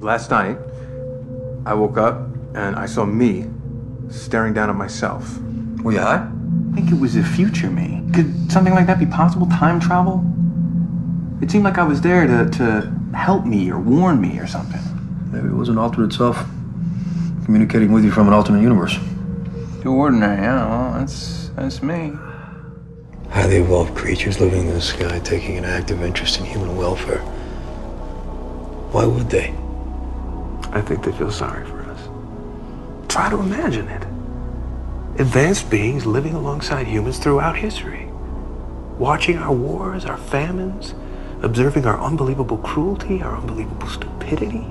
Last night, I woke up and I saw me staring down at myself. Were you high? I think it was a future me. Could something like that be possible? Time travel? It seemed like I was there to help me or warn me or something. Maybe it was an alternate self communicating with you from an alternate universe. Too ordinary, yeah, well, that's me. Highly evolved creatures living in the sky, taking an active interest in human welfare. Why would they? I think they feel sorry for us. Try to imagine it. Advanced beings living alongside humans throughout history. Watching our wars, our famines, observing our unbelievable cruelty, our unbelievable stupidity.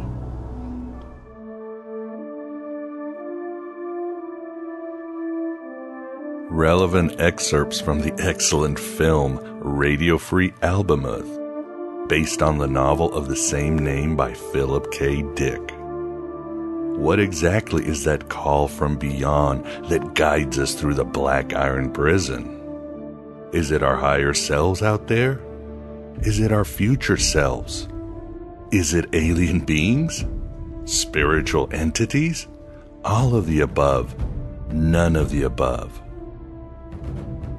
Relevant excerpts from the excellent film Radio Free Albemuth, based on the novel of the same name by Philip K. Dick. What exactly is that call from beyond that guides us through the black iron prison? Is it our higher selves out there? Is it our future selves? Is it alien beings? Spiritual entities? All of the above, none of the above.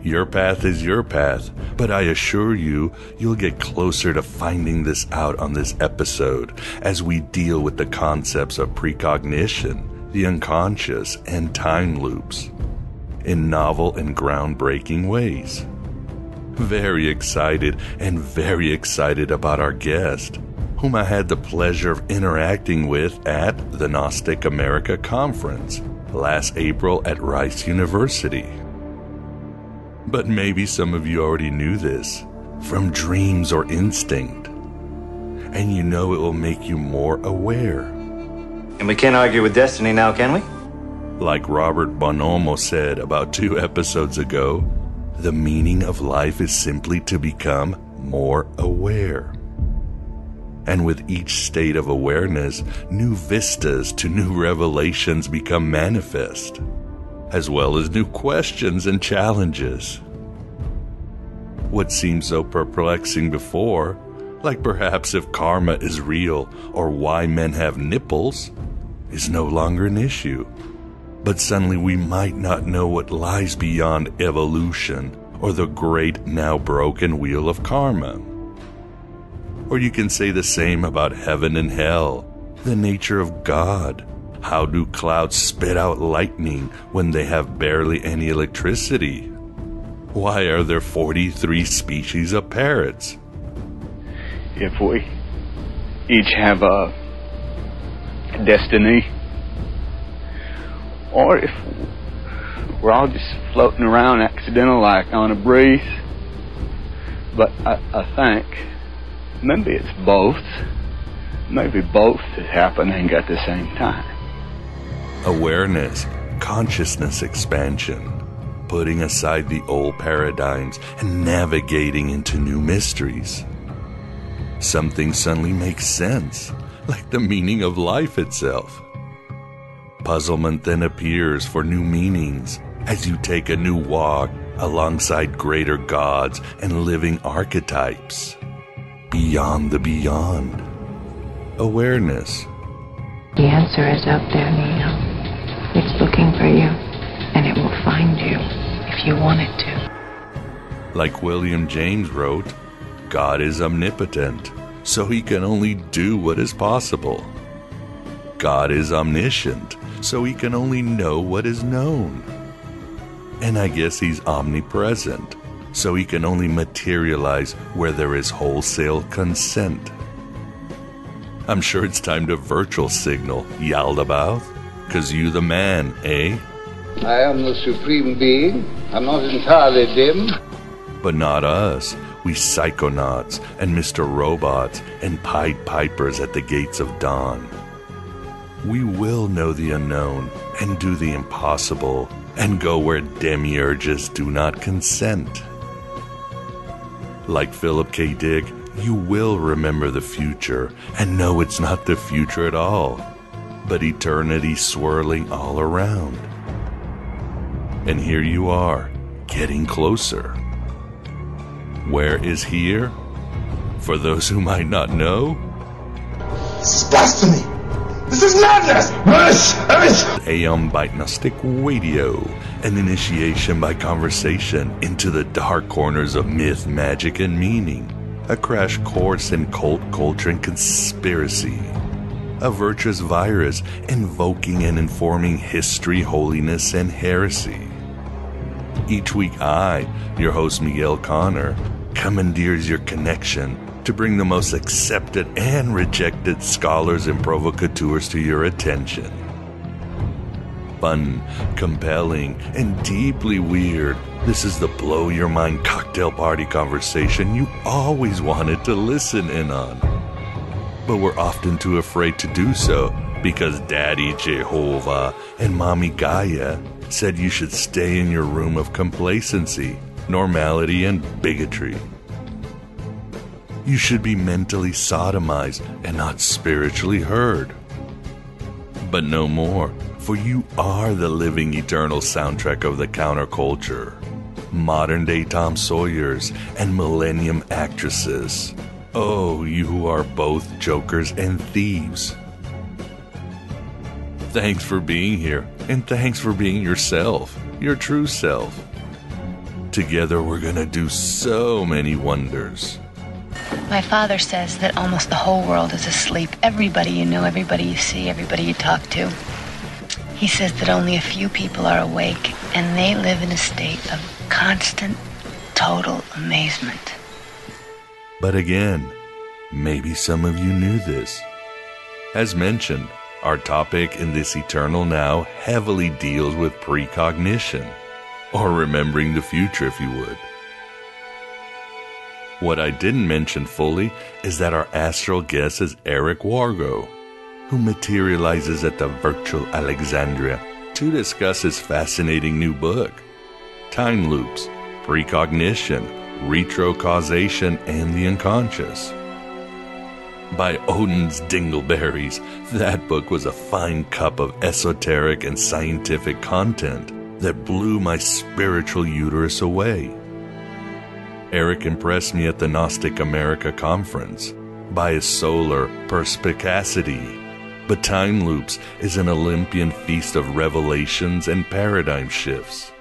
Your path is your path, but I assure you, you'll get closer to finding this out on this episode as we deal with the concepts of precognition, the unconscious, and time loops in novel and groundbreaking ways. Very excited about our guest, whom I had the pleasure of interacting with at the Gnostic America Conference last April at Rice University. But maybe some of you already knew this from dreams or instinct, and you know it will make you more aware. And we can't argue with destiny now, can we? Like Robert Bonomo said about 2 episodes ago, the meaning of life is simply to become more aware. And with each state of awareness, new vistas to new revelations become manifest, as well as new questions and challenges. What seemed so perplexing before, like perhaps if karma is real or why men have nipples, is no longer an issue. But suddenly we might not know what lies beyond evolution or the great now broken wheel of karma. Or you can say the same about heaven and hell, the nature of God. How do clouds spit out lightning when they have barely any electricity? Why are there 43 species of parrots? If we each have a destiny, or if we're all just floating around accidental like on a breeze, but I think maybe it's both. Maybe both is happening at the same time. Awareness, consciousness expansion, putting aside the old paradigms and navigating into new mysteries. Something suddenly makes sense, like the meaning of life itself. Puzzlement then appears for new meanings as you take a new walk alongside greater gods and living archetypes. Beyond the beyond. Awareness. The answer is out there, Neo. It's looking for you, and it will find you if you want it to. Like William James wrote, God is omnipotent, so he can only do what is possible. God is omniscient, so he can only know what is known. And I guess he's omnipresent, so he can only materialize where there is wholesale consent. I'm sure it's time to virtual signal, Yaldabaoth. 'Cause you the man, eh? I am the supreme being. I'm not entirely dim. But not us. We psychonauts and Mr. Robots and Pied Pipers at the gates of dawn. We will know the unknown and do the impossible and go where demiurges do not consent. Like Philip K. Dick, you will remember the future and know it's not the future at all, but eternity swirling all around. And here you are, getting closer. Where is here? For those who might not know, this is blasphemy. This is madness! AM by Gnostic Radio, an initiation by conversation into the dark corners of myth, magic, and meaning. A crash course in cult culture and conspiracy. A virtuous virus invoking and informing history, holiness, and heresy. Each week I, your host Miguel Connor, commandeers your connection to bring the most accepted and rejected scholars and provocateurs to your attention. Fun, compelling, and deeply weird, this is the blow-your-mind cocktail party conversation you always wanted to listen in on. But we're often too afraid to do so because Daddy Jehovah and Mommy Gaia said you should stay in your room of complacency, normality, and bigotry. You should be mentally sodomized and not spiritually heard. But no more, for you are the living eternal soundtrack of the counterculture. Modern-day Tom Sawyers and millennium actresses. Oh, you who are both jokers and thieves. Thanks for being here, and thanks for being yourself, your true self. Together we're gonna do so many wonders. My father says that almost the whole world is asleep. Everybody you know, everybody you see, everybody you talk to. He says that only a few people are awake, and they live in a state of constant, total amazement. But again, maybe some of you knew this. As mentioned, our topic in this Eternal Now heavily deals with precognition, or remembering the future if you would. What I didn't mention fully is that our astral guest is Eric Wargo, who materializes at the virtual Alexandria to discuss his fascinating new book, Time Loops, Precognition, Retrocausation, and the Unconscious. By Odin's dingleberries, that book was a fine cup of esoteric and scientific content that blew my spiritual uterus away. Eric impressed me at the Gnostic America conference by his solar perspicacity, but Time Loops is an Olympian feast of revelations and paradigm shifts.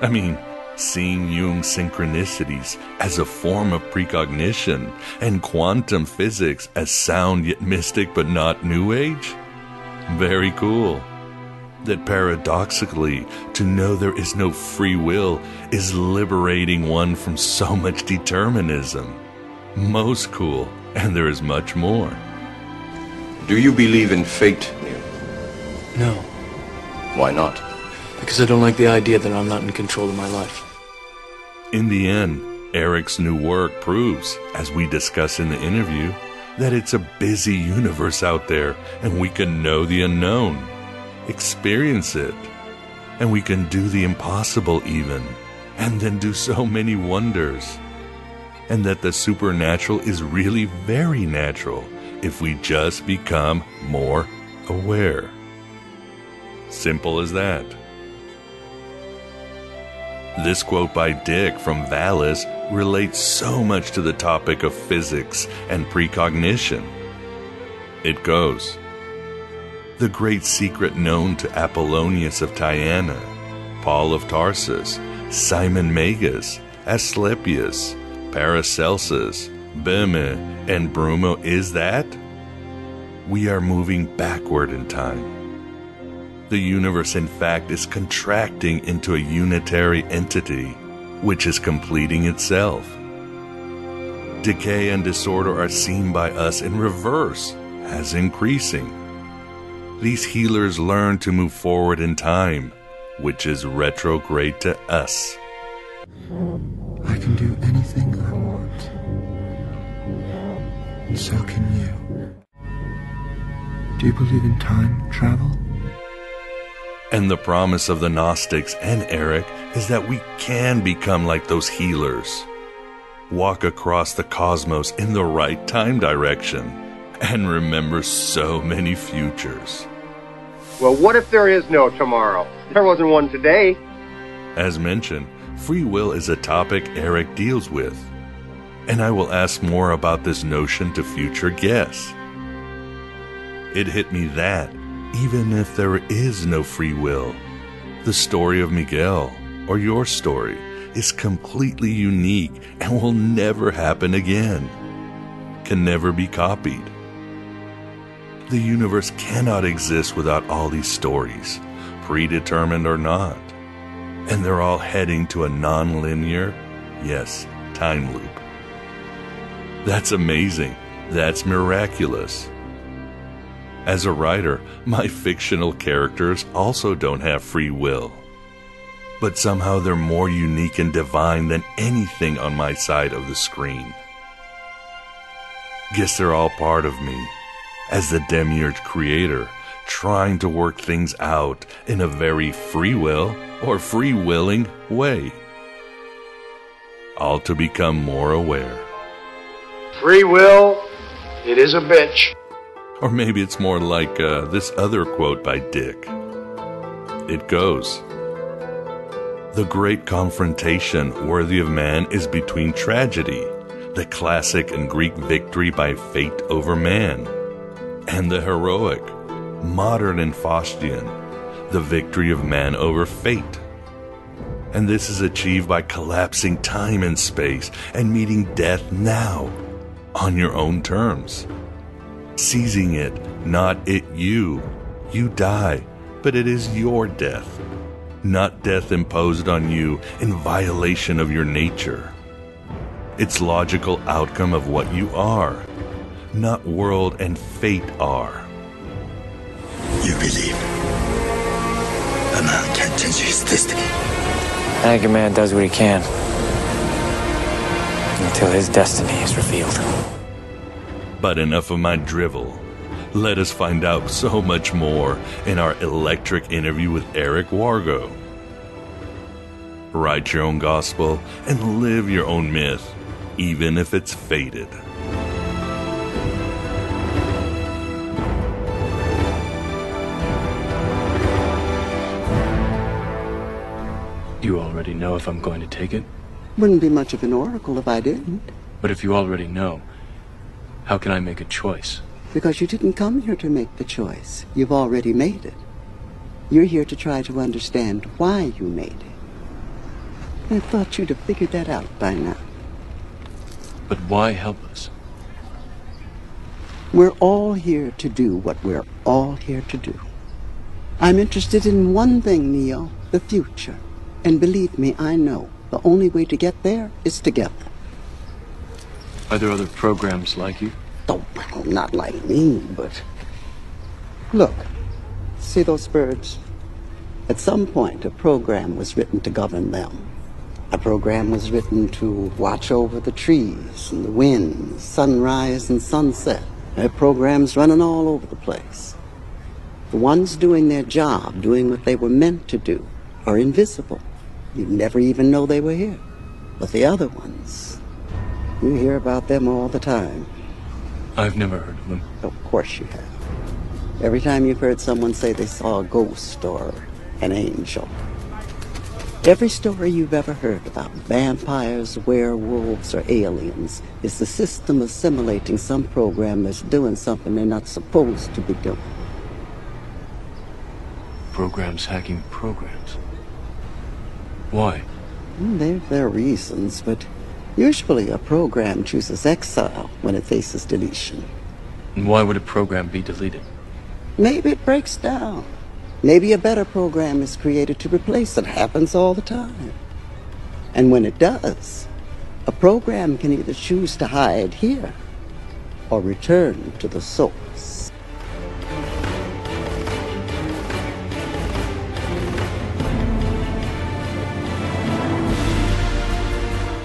I mean, seeing Jung's synchronicities as a form of precognition and quantum physics as sound yet mystic but not New Age? Very cool. That paradoxically, to know there is no free will is liberating one from so much determinism. Most cool, and there is much more. Do you believe in fate, Neil? No. Why not? Because I don't like the idea that I'm not in control of my life. In the end, Eric's new work proves, as we discuss in the interview, that it's a busy universe out there and we can know the unknown, experience it, and we can do the impossible even, and then do so many wonders. And that the supernatural is really very natural if we just become more aware. Simple as that. This quote by Dick from Valis relates so much to the topic of physics and precognition. It goes, "The great secret known to Apollonius of Tyana, Paul of Tarsus, Simon Magus, Asclepius, Paracelsus, Böhme, and Brumo is that we are moving backward in time. The universe, in fact, is contracting into a unitary entity, which is completing itself. Decay and disorder are seen by us in reverse, as increasing. These healers learn to move forward in time, which is retrograde to us. I can do anything I want, and so can you. Do you believe in time travel? And the promise of the Gnostics and Eric is that we can become like those healers. Walk across the cosmos in the right time direction and remember so many futures. Well, what if there is no tomorrow? There wasn't one today. As mentioned, free will is a topic Eric deals with, and I will ask more about this notion to future guests. It hit me that, even if there is no free will, the story of Miguel, or your story, is completely unique and will never happen again, can never be copied. The universe cannot exist without all these stories, predetermined or not, and they're all heading to a non-linear, yes, time loop. That's amazing. That's miraculous. As a writer, my fictional characters also don't have free will. But somehow they're more unique and divine than anything on my side of the screen. Guess they're all part of me, as the demiurge creator, trying to work things out in a very free will or free-willing way. All to become more aware. Free will, it is a bitch. Or maybe it's more like this other quote by Dick. It goes, "The great confrontation worthy of man is between tragedy, the classic and Greek victory by fate over man, and the heroic, modern and Faustian, the victory of man over fate. And this is achieved by collapsing time and space and meeting death now, on your own terms. Seizing it, not it you. You die, but it is your death, not death imposed on you in violation of your nature. It's logical outcome of what you are, not world and fate are." You believe a man can change his destiny. I think a man does what he can until his destiny is revealed. But enough of my drivel. Let us find out so much more in our electric interview with Eric Wargo. Write your own gospel and live your own myth, even if it's fated. You already know if I'm going to take it? Wouldn't be much of an oracle if I didn't. But if you already know, how can I make a choice? Because you didn't come here to make the choice. You've already made it. You're here to try to understand why you made it. I thought you'd have figured that out by now. But why help us? We're all here to do what we're all here to do. I'm interested in one thing, Neo, the future. And believe me, I know the only way to get there is together. Are there other programs like you? Oh, well, not like me, but... Look, see those birds? At some point, a program was written to govern them. A program was written to watch over the trees and the wind, sunrise and sunset. There are programs running all over the place. The ones doing their job, doing what they were meant to do, are invisible. You'd never even know they were here. But the other ones, you hear about them all the time. I've never heard of them. Of course you have. Every time you've heard someone say they saw a ghost or an angel. Every story you've ever heard about vampires, werewolves, or aliens is the system assimilating some program that's doing something they're not supposed to be doing. Programs hacking programs. Why? There are reasons, but usually a program chooses exile when it faces deletion. And why would a program be deleted? Maybe it breaks down. Maybe a better program is created to replace it. Happens all the time. And when it does, a program can either choose to hide here or return to the source.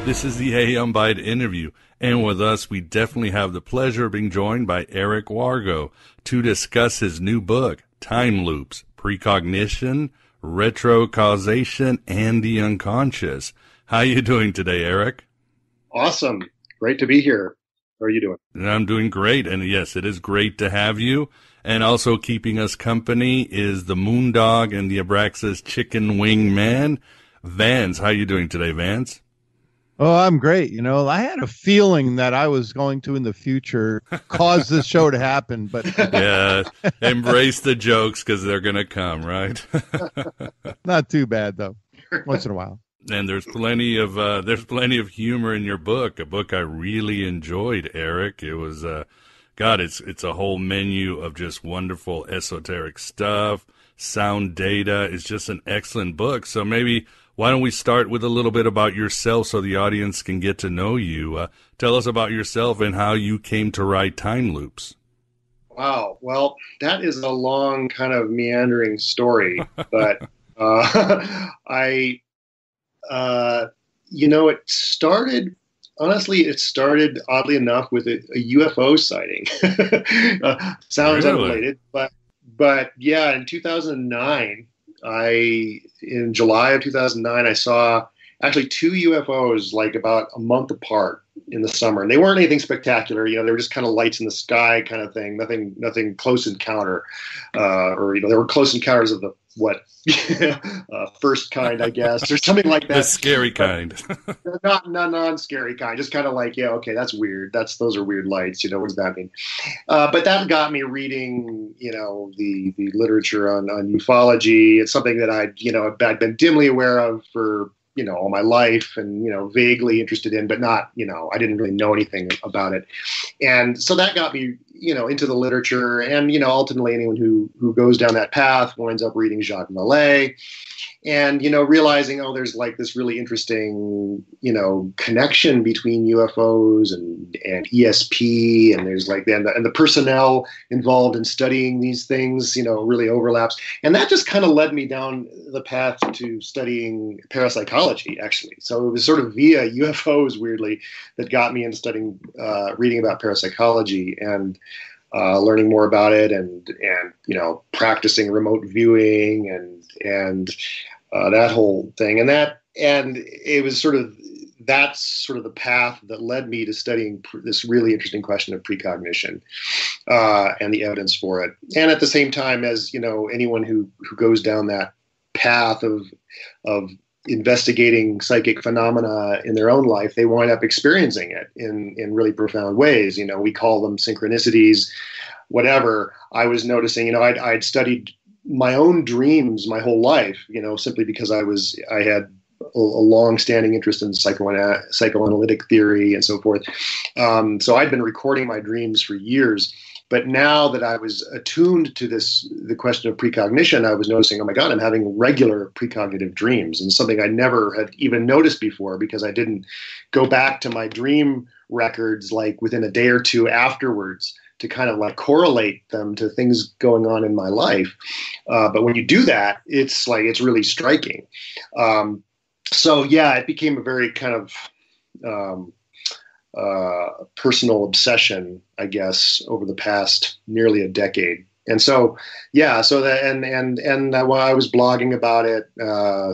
This is the Hey Unbiased interview, and with us we definitely have the pleasure of being joined by Eric Wargo to discuss his new book, Time Loops, Precognition, Retrocausation, and the Unconscious. How are you doing today, Eric? Awesome. Great to be here. How are you doing? I'm doing great, and yes, it is great to have you. And also keeping us company is the Moondog and the Abraxas Chicken Wing Man, Vance. How are you doing today, Vance? Oh, I'm great. You know, I had a feeling that I was going to, in the future, cause this show to happen, but Yeah, embrace the jokes because they're going to come, right? not too bad, though, once in a while. And there's plenty of humor in your book, a book I really enjoyed, Eric. It was, God, it's a whole menu of just wonderful esoteric stuff. Sound data. It's just an excellent book. So maybe why don't we start with a little bit about yourself so the audience can get to know you? Tell us about yourself and how you came to write Time Loops. Wow. Well, that is a long, kind of meandering story, but it started. Honestly, it started oddly enough with a UFO sighting. Sounds Really? unrelated, but yeah, in 2009. In July of 2009, I saw actually 2 UFOs like about a month apart in the summer, and they weren't anything spectacular. They were just kind of lights in the sky kind of thing. Nothing close encounter, or they were close encounters of the first kind, I guess, or something like that. The scary kind. Not non-scary kind. Just kind of like, yeah, okay, that's weird. Those are weird lights. What does that mean? But that got me reading, the literature on ufology. It's something that I'd been dimly aware of for all my life, and vaguely interested in, but not I didn't really know anything about it. And so that got me into the literature, and ultimately anyone who goes down that path winds up reading Jacques Vallée, and realizing there's like this really interesting connection between UFOs and ESP, and there's like and the personnel involved in studying these things really overlaps, and that just kind of led me down the path to studying parapsychology, actually. So it was sort of via UFOs, weirdly, that got me into studying reading about parapsychology and learning more about it, and practicing remote viewing and that whole thing, and it was that's sort of the path that led me to studying this really interesting question of precognition and the evidence for it. And at the same time, as anyone who goes down that path of investigating psychic phenomena in their own life, they wind up experiencing it in really profound ways. We call them synchronicities, whatever. I was noticing, I'd studied my own dreams my whole life, simply because I had a long-standing interest in psychoanalytic theory and so forth. So I'd been recording my dreams for years. But now that I was attuned to the question of precognition, I was noticing, oh my God, I'm having regular precognitive dreams, and something I never had even noticed before, because I didn't go back to my dream records like within a day or two afterwards to kind of like correlate them to things going on in my life. But when you do that, it's really striking. So yeah, it became a very kind of personal obsession, I guess, over the past nearly a decade. And so, yeah, so that, and while I was blogging about it,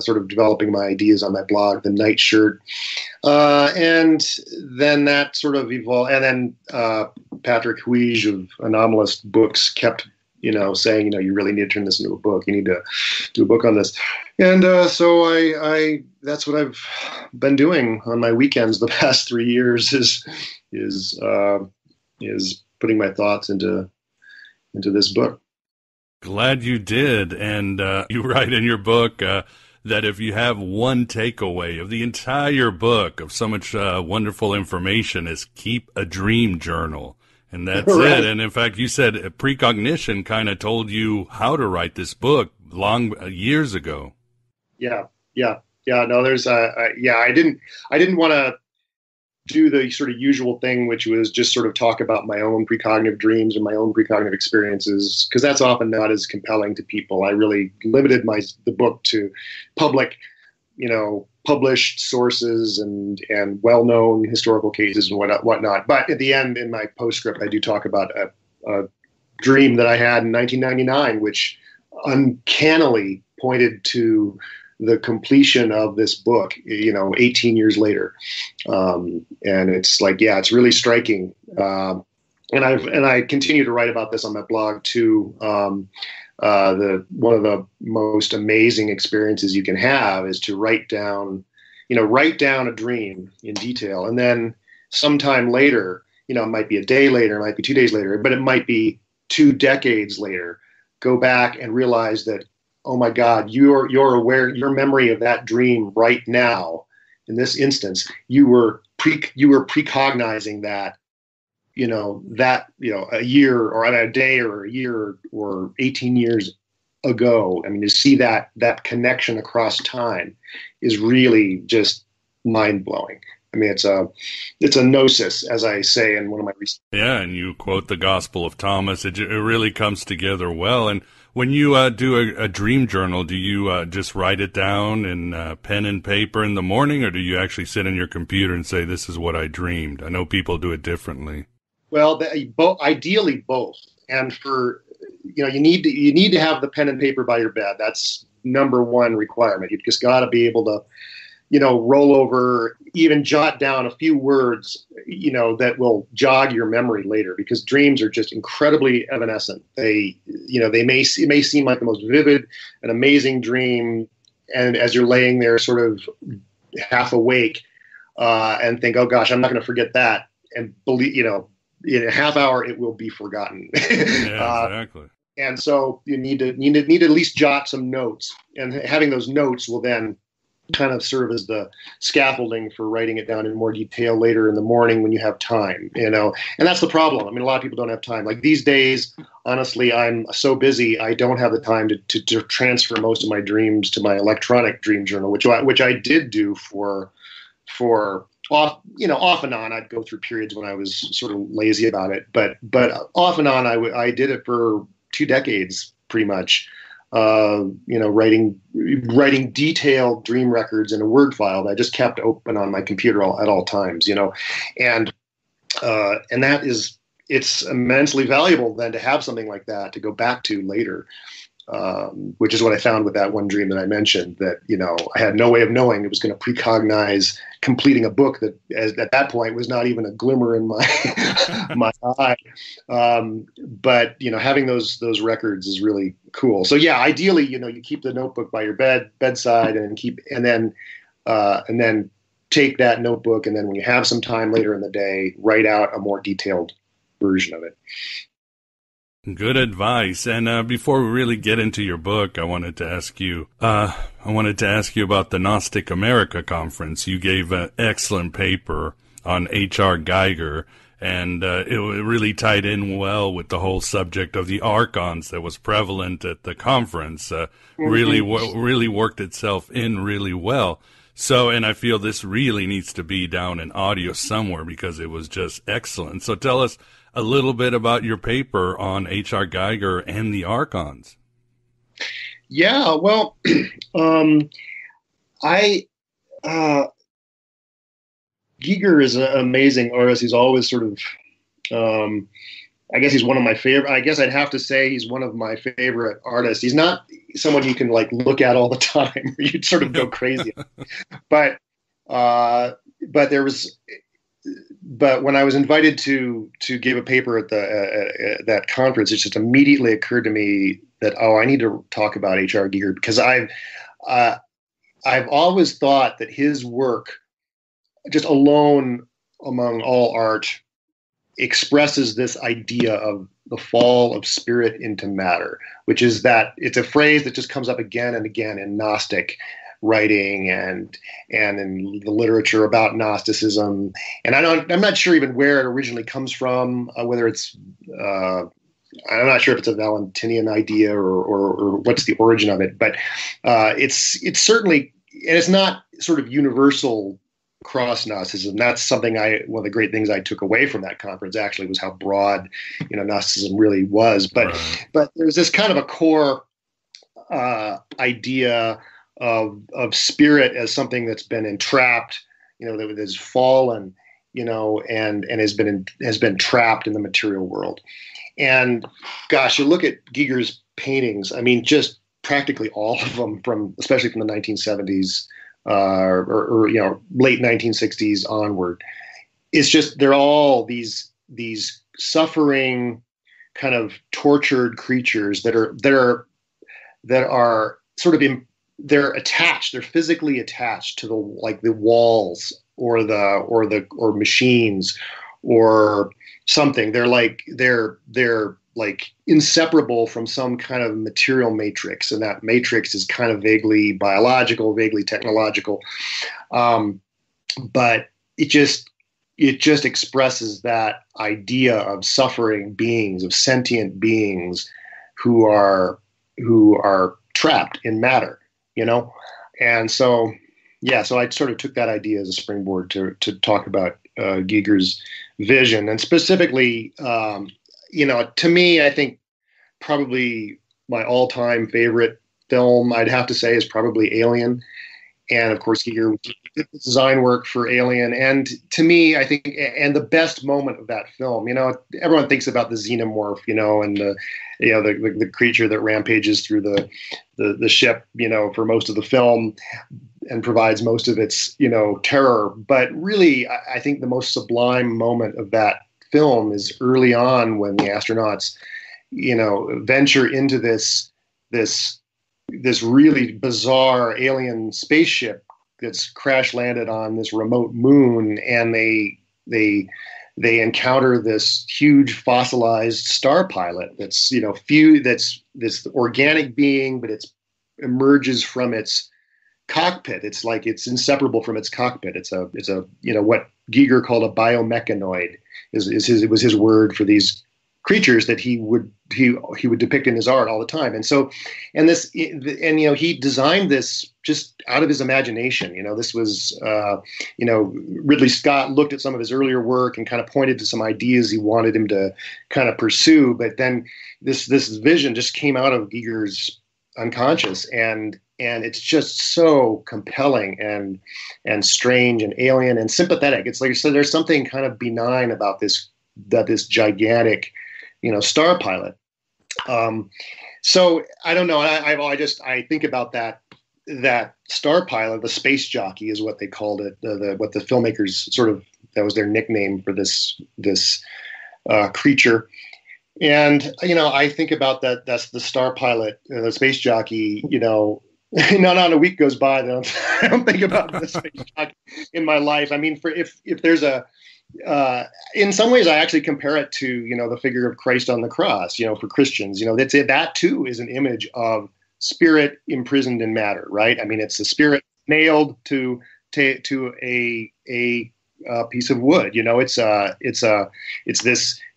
sort of developing my ideas on my blog, The Night Shirt, and then that sort of evolved. And then Patrick Huige of Anomalous Books kept, saying, you really need to turn this into a book. You need to do a book on this. And so I that's what I've been doing on my weekends the past 3 years is putting my thoughts into this book. Glad you did. And you write in your book that if you have one takeaway of the entire book of so much wonderful information, is keep a dream journal. And that's right. It. And in fact, you said precognition kind of told you how to write this book years ago. Yeah. No, there's I didn't want to do the sort of usual thing, which was just sort of talk about my own precognitive dreams and my own precognitive experiences, because that's often not as compelling to people. I really limited the book to public, published sources and well-known historical cases and whatnot. But at the end, in my postscript, I do talk about a dream that I had in 1999, which uncannily pointed to the completion of this book, 18 years later. And it's like, yeah, it's really striking. And I continue to write about this on my blog too. One of the most amazing experiences you can have is to write down, write down a dream in detail, and then sometime later, it might be a day later, it might be 2 days later, but it might be 2 decades later, go back and realize that, oh my God, you're aware, your memory of that dream right now, in this instance, you were precognizing that, a year or a day or a year or 18 years ago. I mean, to see that connection across time is really just mind blowing. I mean, it's a gnosis, as I say in one of my recent. Yeah, and you quote the Gospel of Thomas. It really comes together well. And when you do a dream journal, do you just write it down in pen and paper in the morning, or do you actually sit in your computer and say, "This is what I dreamed"? I know people do it differently. Well, ideally both. And for you need to have the pen and paper by your bed. That's number one requirement. You've just got to be able to, roll over, even jot down a few words, that will jog your memory later, because dreams are just incredibly evanescent. It may seem like the most vivid and amazing dream, and as you're laying there sort of half awake, and think, oh gosh, I'm not going to forget that, and believe, in a half hour it will be forgotten. Yeah, exactly. And so you need to at least jot some notes, and having those notes will then kind of serve as the scaffolding for writing it down in more detail later in the morning when you have time, and that's the problem. I mean, a lot of people don't have time. Like these days, honestly, I'm so busy, I don't have the time to transfer most of my dreams to my electronic dream journal, which I did do for off and on. I'd go through periods when I was sort of lazy about it, but off and on, I did it for 2 decades pretty much. Writing detailed dream records in a Word file that I just kept open on my computer at all times, and that is, it's immensely valuable then to have something like that to go back to later, which is what I found with that one dream that I mentioned, that, I had no way of knowing it was going to precognize completing a book that at that point was not even a glimmer in my my eye. But having those records is really cool. So yeah, ideally, you keep the notebook by your bedside and then take that notebook, and then when you have some time later in the day, write out a more detailed version of it. Good advice. And before we really get into your book, I wanted to ask you about the Gnostic America Conference. You gave an excellent paper on H.R. Geiger, and it really tied in well with the whole subject of the archons that was prevalent at the conference. Really worked itself in really well. So, and I feel this really needs to be down in audio somewhere, because it was just excellent. So tell us a little bit about your paper on H.R. Geiger and the archons. Yeah, well, Geiger is an amazing artist. He's always sort of, I guess he's one of my favorite. I guess I'd have to say he's one of my favorite artists. He's not someone you can look at all the time, or you'd sort of go crazy. But when I was invited to give a paper at that conference, it just immediately occurred to me that, I need to talk about H.R. Geiger, because I've always thought that his work, just alone among all art, expresses this idea of the fall of spirit into matter, which is that it's a phrase that just comes up again and again in Gnostic writing and in the literature about Gnosticism. And I'm not sure even where it originally comes from, whether it's, I'm not sure if it's a Valentinian idea or what's the origin of it, but it's certainly, and it's not sort of universal across Gnosticism. That's something one of the great things I took away from that conference actually was how broad, Gnosticism really was. But there's this kind of a core idea of spirit as something that's been entrapped, that has fallen, and has been trapped in the material world. And gosh, you look at Geiger's paintings. I mean, just practically all of them, especially from the 1970s or late 1960s onward. It's just, they're all these suffering, kind of tortured creatures that are sort of they're attached. They're physically attached to the walls or machines or something. They're like inseparable from some kind of material matrix, and that matrix is kind of vaguely biological, vaguely technological, but it just expresses that idea of suffering beings, of sentient beings who are trapped in matter, and so I sort of took that idea as a springboard to talk about Giger's vision, and specifically, to me, I think probably my all-time favorite film, I'd have to say, is probably Alien. And of course, Giger did the design work for Alien. And to me, I think, and the best moment of that film, everyone thinks about the xenomorph, and the creature that rampages through the ship, for most of the film and provides most of its, terror. But really, I think the most sublime moment of that film is early on when the astronauts, venture into this really bizarre alien spaceship that's crash landed on this remote moon, and they encounter this huge fossilized star pilot that's that's this organic being, but it emerges from its cockpit. It's like it's inseparable from its cockpit. It's a what Giger called a biomechanoid. It was his word for these creatures that he would depict in his art all the time. And so, he designed this just out of his imagination. This was, Ridley Scott looked at some of his earlier work and kind of pointed to some ideas he wanted him to kind of pursue. But then this vision just came out of Giger's unconscious, and it's just so compelling and strange and alien and sympathetic. It's like you said, there's something kind of benign about this gigantic, star pilot. So I don't know. I think about that star pilot, the space jockey is what they called it. What the filmmakers that was their nickname for this creature. And, I think about that. That's the star pilot, the space jockey, not a week goes by that I don't think about the space jockey in my life. I mean, if there's in some ways I actually compare it to, the figure of Christ on the cross, for Christians, that too is an image of spirit imprisoned in matter, right? I mean, it's the spirit nailed to a piece of wood. It's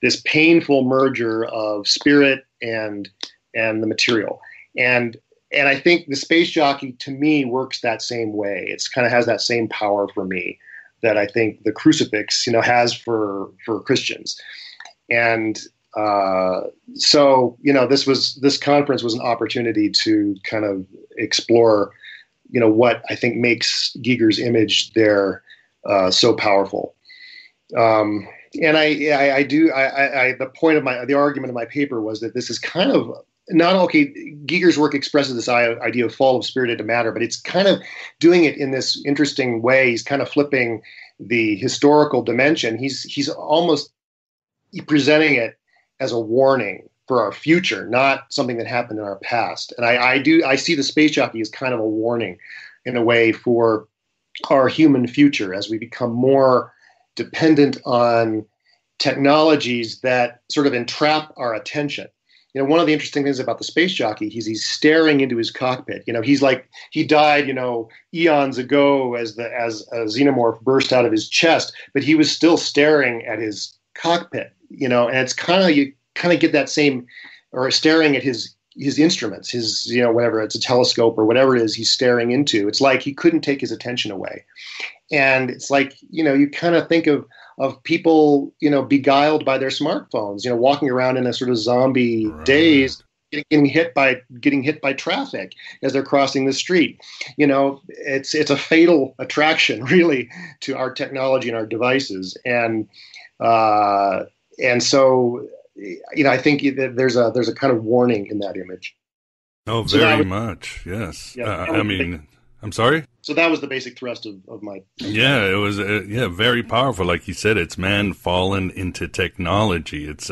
this painful merger of spirit and the material. And I think the space jockey, to me, works that same way. It's kind of has that same power for me that I think the crucifix, has for Christians. And so, this conference was an opportunity to kind of explore, what I think makes Giger's image there so powerful. And the point of the argument of my paper was that this is kind of Giger's work expresses this idea of fall of spirit into matter, but it's kind of doing it in this interesting way. He's kind of flipping the historical dimension. He's almost presenting it as a warning for our future, not something that happened in our past. And I see the space jockey as kind of a warning in a way for our human future as we become more dependent on technologies that sort of entrap our attention. One of the interesting things about the space jockey, he's staring into his cockpit. He's like, he died, eons ago as a xenomorph burst out of his chest, but he was still staring at his cockpit, and it's you kind of get that same, or staring at his instruments, his, whatever, it's a telescope or whatever it is he's staring into. It's like he couldn't take his attention away. And it's like, you kind of think of people, beguiled by their smartphones, walking around in a sort of zombie daze, getting hit by traffic as they're crossing the street. It's a fatal attraction, really, to our technology and our devices. And so, I think that there's a kind of warning in that image. Oh, very much. Yes. Yeah, I'm sorry? So that was the basic thrust of my... Yeah, it was, very powerful. Like you said, it's man fallen into technology. It's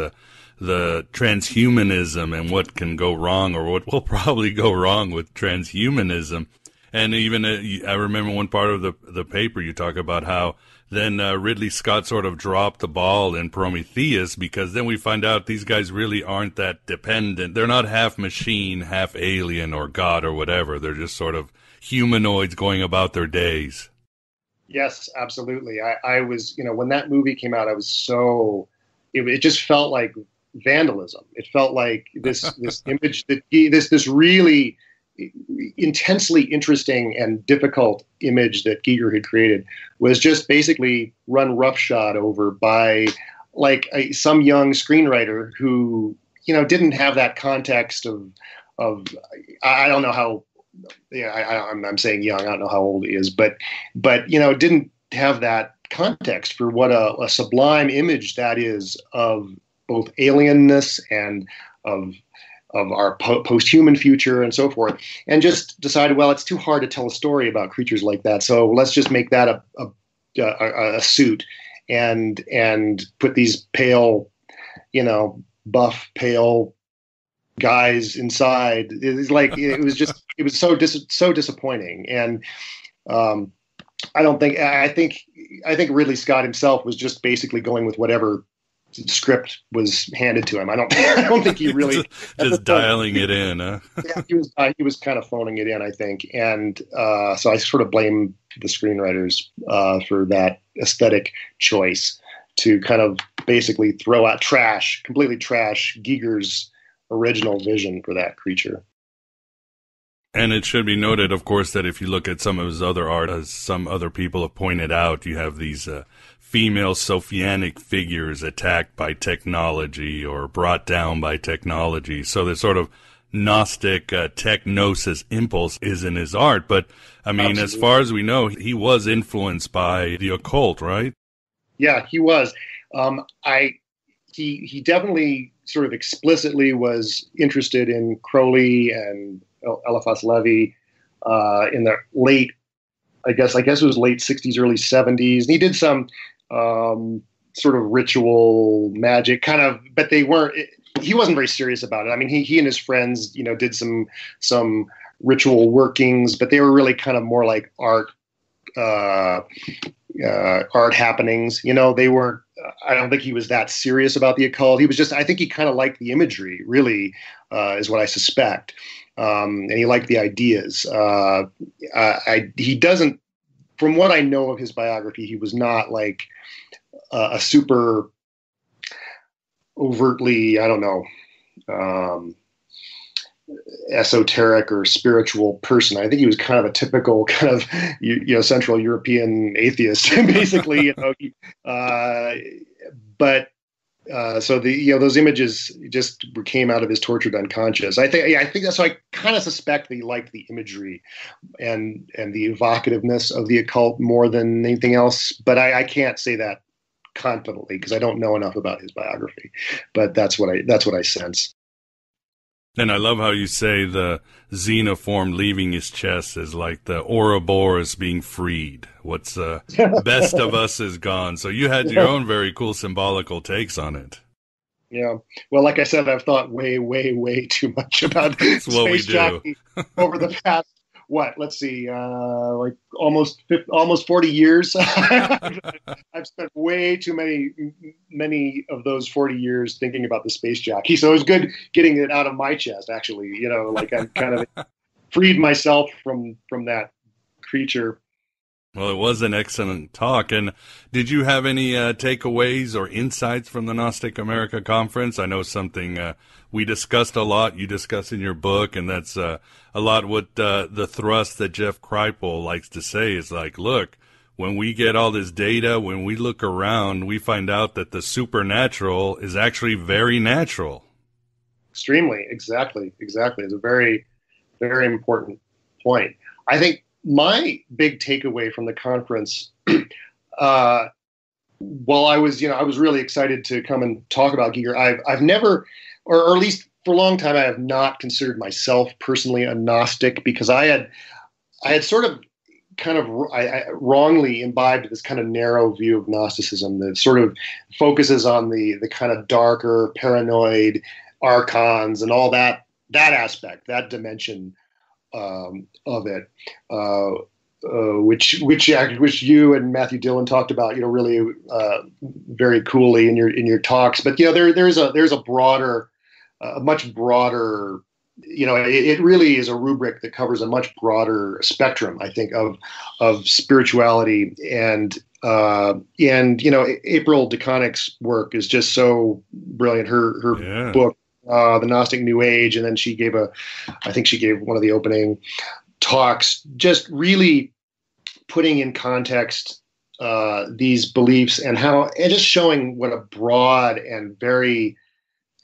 the transhumanism and what can go wrong, or what will probably go wrong with transhumanism. And even I remember one part of the paper you talk about how then Ridley Scott sort of dropped the ball in Prometheus, because then we find out these guys really aren't that dependent. They're not half machine, half alien or God or whatever. They're just sort of humanoids going about their days. Yes, absolutely. I was, when that movie came out, I was it just felt like vandalism. It felt like this image that this really intensely interesting and difficult image that Giger had created was just basically run roughshod over by some young screenwriter who didn't have that context of I don't know how, I'm saying young, I don't know how old he is, but didn't have that context for what a sublime image that is of both alienness and of our post-human future and so forth, and just decided, well, it's too hard to tell a story about creatures like that, so let's just make that a suit and put these pale, buff, pale guys inside. It was so disappointing, and I think Ridley Scott himself was just basically going with whatever script was handed to him. I don't think he really just dialing it in. Huh? Yeah, he was kind of phoning it in, I think, and so I sort of blame the screenwriters for that aesthetic choice to kind of basically completely trash Giger's original vision for that creature. And it should be noted, of course, that if you look at some of his other art, as some other people have pointed out, you have these female Sophianic figures attacked by technology or brought down by technology. So the sort of Gnostic Gnosis impulse is in his art. But, I mean, Absolutely. As far as we know, he was influenced by the occult, right? Yeah, he was. He definitely sort of explicitly was interested in Crowley and Eliphas Levi in the late, I guess it was late 60s, early 70s. And he did some sort of ritual magic kind of, but he wasn't very serious about it. I mean, he and his friends, did some ritual workings, but they were really kind of more like art happenings. They weren't, I don't think he was that serious about the occult. He was just, I think he kind of liked the imagery, really, is what I suspect. And he liked the ideas. He doesn't, from what I know of his biography, he was not like a super overtly, I don't know, esoteric or spiritual person. I think he was kind of a typical kind of, Central European atheist, basically, but so those images just came out of his tortured unconscious. I think that's why I kind of suspect that he liked the imagery and the evocativeness of the occult more than anything else. But I can't say that confidently because I don't know enough about his biography. But that's what I sense. And I love how you say the xenoform leaving his chest is like the Ouroboros being freed. What's best of us is gone. So you had your own very cool symbolical takes on it. Yeah. Well, like I said, I've thought way, way, way too much about space jockey over the past, let's see, like almost 40 years. I've spent way too many of those 40 years thinking about the space jockey. So it was good getting it out of my chest, actually. Like I kind of freed myself from that creature. Well, it was an excellent talk. And did you have any takeaways or insights from the Gnostic America Conference? I know something we discussed a lot, you discuss in your book, and that's a lot what the thrust that Jeff Kripal likes to say is like, look, when we get all this data, when we look around, we find out that the supernatural is actually very natural. Extremely. Exactly. It's a very, very important point. I think my big takeaway from the conference, while I was really excited to come and talk about Giger, I've never, or at least for a long time, I have not considered myself personally a Gnostic because I had sort of kind of I wrongly imbibed this kind of narrow view of Gnosticism that sort of focuses on the kind of darker, paranoid archons and all that aspect, that dimension of it, which you and Matthew Dillon talked about, really very coolly in your talks. But there's a broader, a much broader. It really is a rubric that covers a much broader spectrum, I think, of spirituality, and April DeConnick's work is just so brilliant. Her book, The Gnostic New Age, and then she gave one of the opening talks, just really putting in context these beliefs and just showing what a broad and very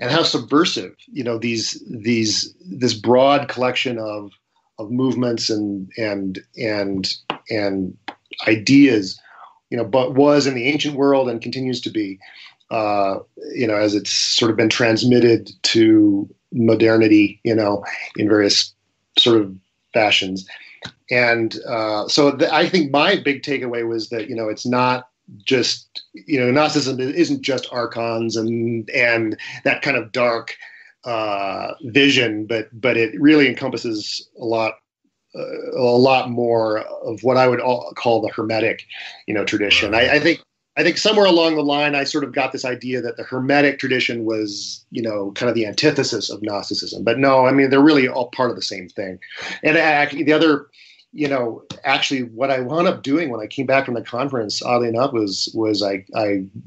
and how subversive, this broad collection of movements and ideas, but was in the ancient world and continues to be, as it's sort of been transmitted to modernity, in various sort of fashions. And so I think my big takeaway was that, it's not just, Gnosticism isn't just archons and that kind of dark vision, but it really encompasses a lot more of what I would call the Hermetic, tradition. I think somewhere along the line, I sort of got this idea that the Hermetic tradition was, kind of the antithesis of Gnosticism. But no, I mean, they're really all part of the same thing. And actually, the other, actually what I wound up doing when I came back from the conference, oddly enough, was I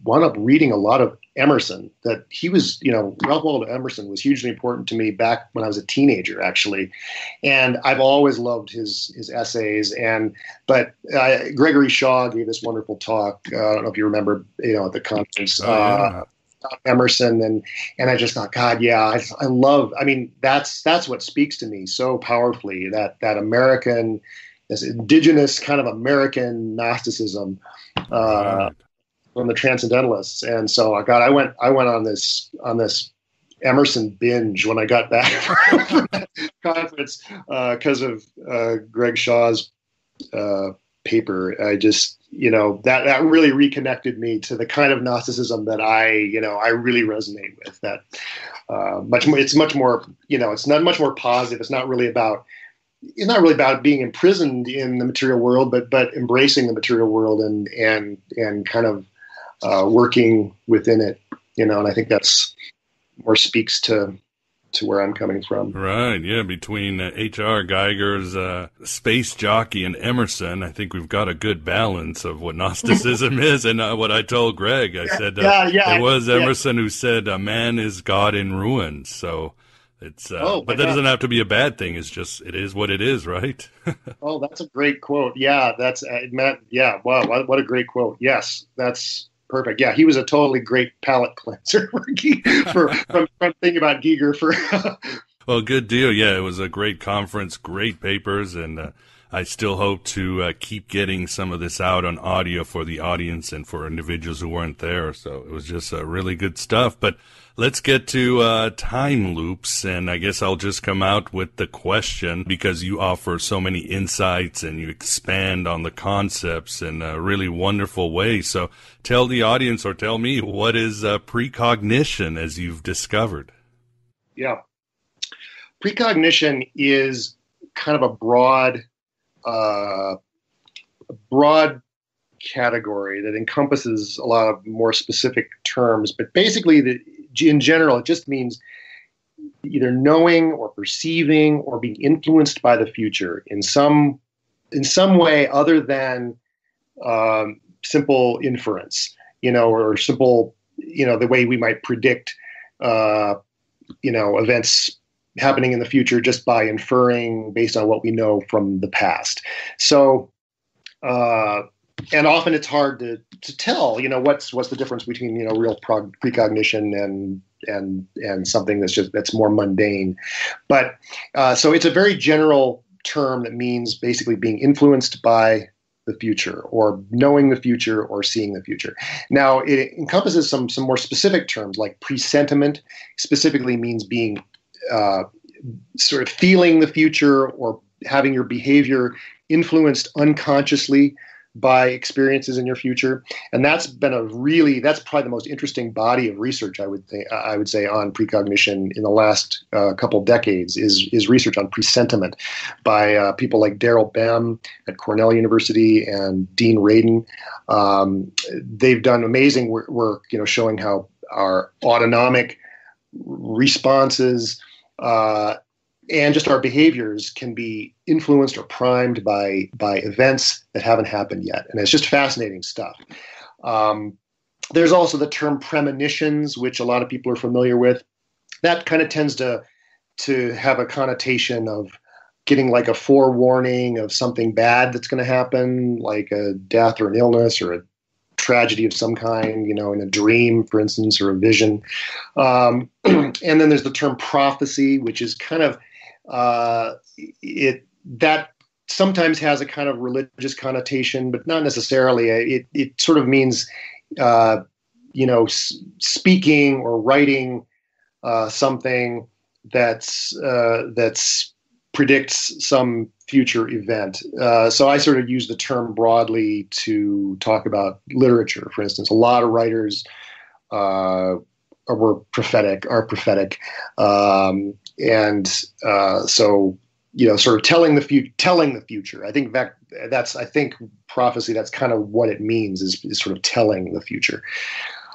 wound up reading a lot of Emerson. That he was, Ralph Waldo Emerson was hugely important to me back when I was a teenager, actually. And I've always loved his essays. But Gregory Shaw gave this wonderful talk. I don't know if you remember, at the conference. Emerson, and I just thought, God, yeah, I love. I mean, that's what speaks to me so powerfully. That American, this indigenous kind of American Gnosticism from the Transcendentalists. And so, God, I went on this Emerson binge when I got back from that conference because of Greg Shaw's paper. I just, that really reconnected me to the kind of Gnosticism that I really resonate with. That it's much more, it's not much more positive. It's not really about being imprisoned in the material world, but embracing the material world and kind of working within it, and I think that's more speaks to where I'm coming from. Right, yeah, between H.R. Geiger's Space Jockey and Emerson, I think we've got a good balance of what Gnosticism is. And what I told Greg, I said, it was Emerson who said, man is God in ruins. So it's, but that doesn't have to be a bad thing. It's just, it is what it is, right? Oh, that's a great quote. Yeah, that's, Matt, yeah, wow, what a great quote. Yes, that's perfect. Yeah, he was a totally great palate cleanser from thinking about Giger for. Well, good deal. Yeah, it was a great conference, great papers, and I still hope to keep getting some of this out on audio for the audience and for individuals who weren't there. So it was just really good stuff. But let's get to time loops, and I guess I'll just come out with the question because you offer so many insights and you expand on the concepts in a really wonderful way. So tell the audience or tell me, what is precognition as you've discovered? Yeah. Precognition is kind of a broad category that encompasses a lot of more specific terms, but basically in general, it just means either knowing or perceiving or being influenced by the future in some way other than simple inference, or simple, the way we might predict, events happening in the future just by inferring based on what we know from the past. So, and often it's hard to tell, what's the difference between, real precognition and something that's more mundane. But so it's a very general term that means basically being influenced by the future or knowing the future or seeing the future. Now it encompasses some more specific terms like presentiment. Specifically means being sort of feeling the future or having your behavior influenced unconsciously by experiences in your future. And that's probably the most interesting body of research, I would say, on precognition in the last couple decades is research on presentiment by people like Daryl Bem at Cornell University and Dean Radin. They've done amazing work, showing how our autonomic responses and just our behaviors can be influenced or primed by events that haven't happened yet. And it's just fascinating stuff. There's also the term premonitions, which a lot of people are familiar with. That kind of tends to have a connotation of getting like a forewarning of something bad that's going to happen, like a death or an illness or a tragedy of some kind, in a dream, for instance, or a vision. And then there's the term prophecy, which is kind of that sometimes has a kind of religious connotation, but not necessarily. It sort of means, speaking or writing something that's predicts some future event. So I sort of use the term broadly to talk about literature. For instance, a lot of writers are prophetic. So sort of telling the future. I think that's prophecy. That's kind of what it means is sort of telling the future.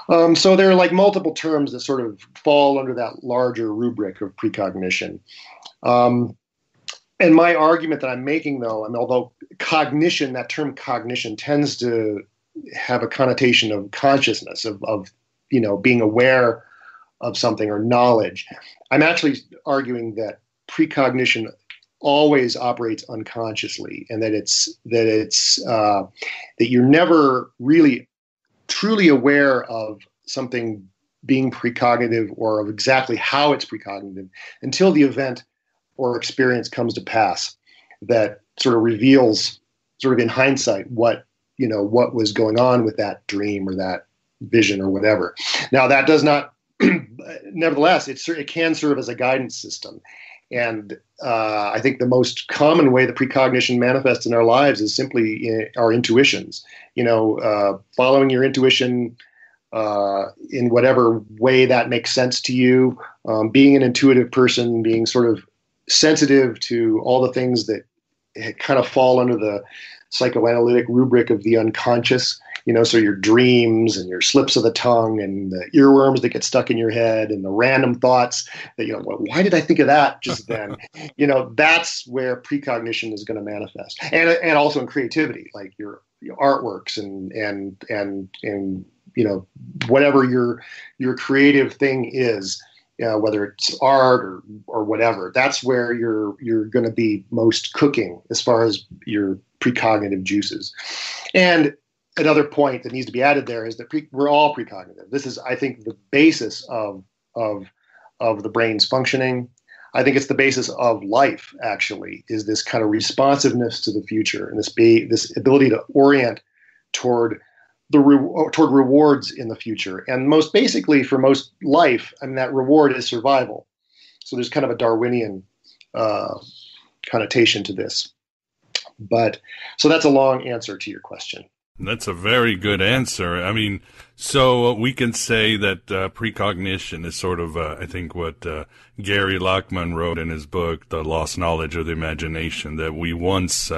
So there are like multiple terms that sort of fall under that larger rubric of precognition. And my argument that I'm making, though, although cognition, that term cognition tends to have a connotation of consciousness, of being aware of something or knowledge, I'm actually arguing that precognition always operates unconsciously, and that you're never really truly aware of something being precognitive or of exactly how it's precognitive until the event or experience comes to pass that sort of reveals, sort of in hindsight, what was going on with that dream or that vision or whatever. Now, that does not, nevertheless, it can serve as a guidance system. And I think the most common way that precognition manifests in our lives is simply our intuitions. Following your intuition in whatever way that makes sense to you, being an intuitive person, being sort of sensitive to all the things that kind of fall under the psychoanalytic rubric of the unconscious, so your dreams and your slips of the tongue and the earworms that get stuck in your head and the random thoughts that, why did I think of that just then? That's where precognition is going to manifest. And also in creativity, like your artworks and whatever your creative thing is. Whether it's art or whatever, that's where you're going to be most cooking as far as your precognitive juices. And another point that needs to be added there is that we're all precognitive. This is, I think, the basis of the brain's functioning. I think it's the basis of life, actually, is this kind of responsiveness to the future and this ability to orient toward rewards in the future. And most basically for most life, that reward is survival. So there's kind of a Darwinian connotation to this. So that's a long answer to your question. That's a very good answer. So we can say that precognition is sort of, I think, what Gary Lachman wrote in his book, The Lost Knowledge of the Imagination, that we once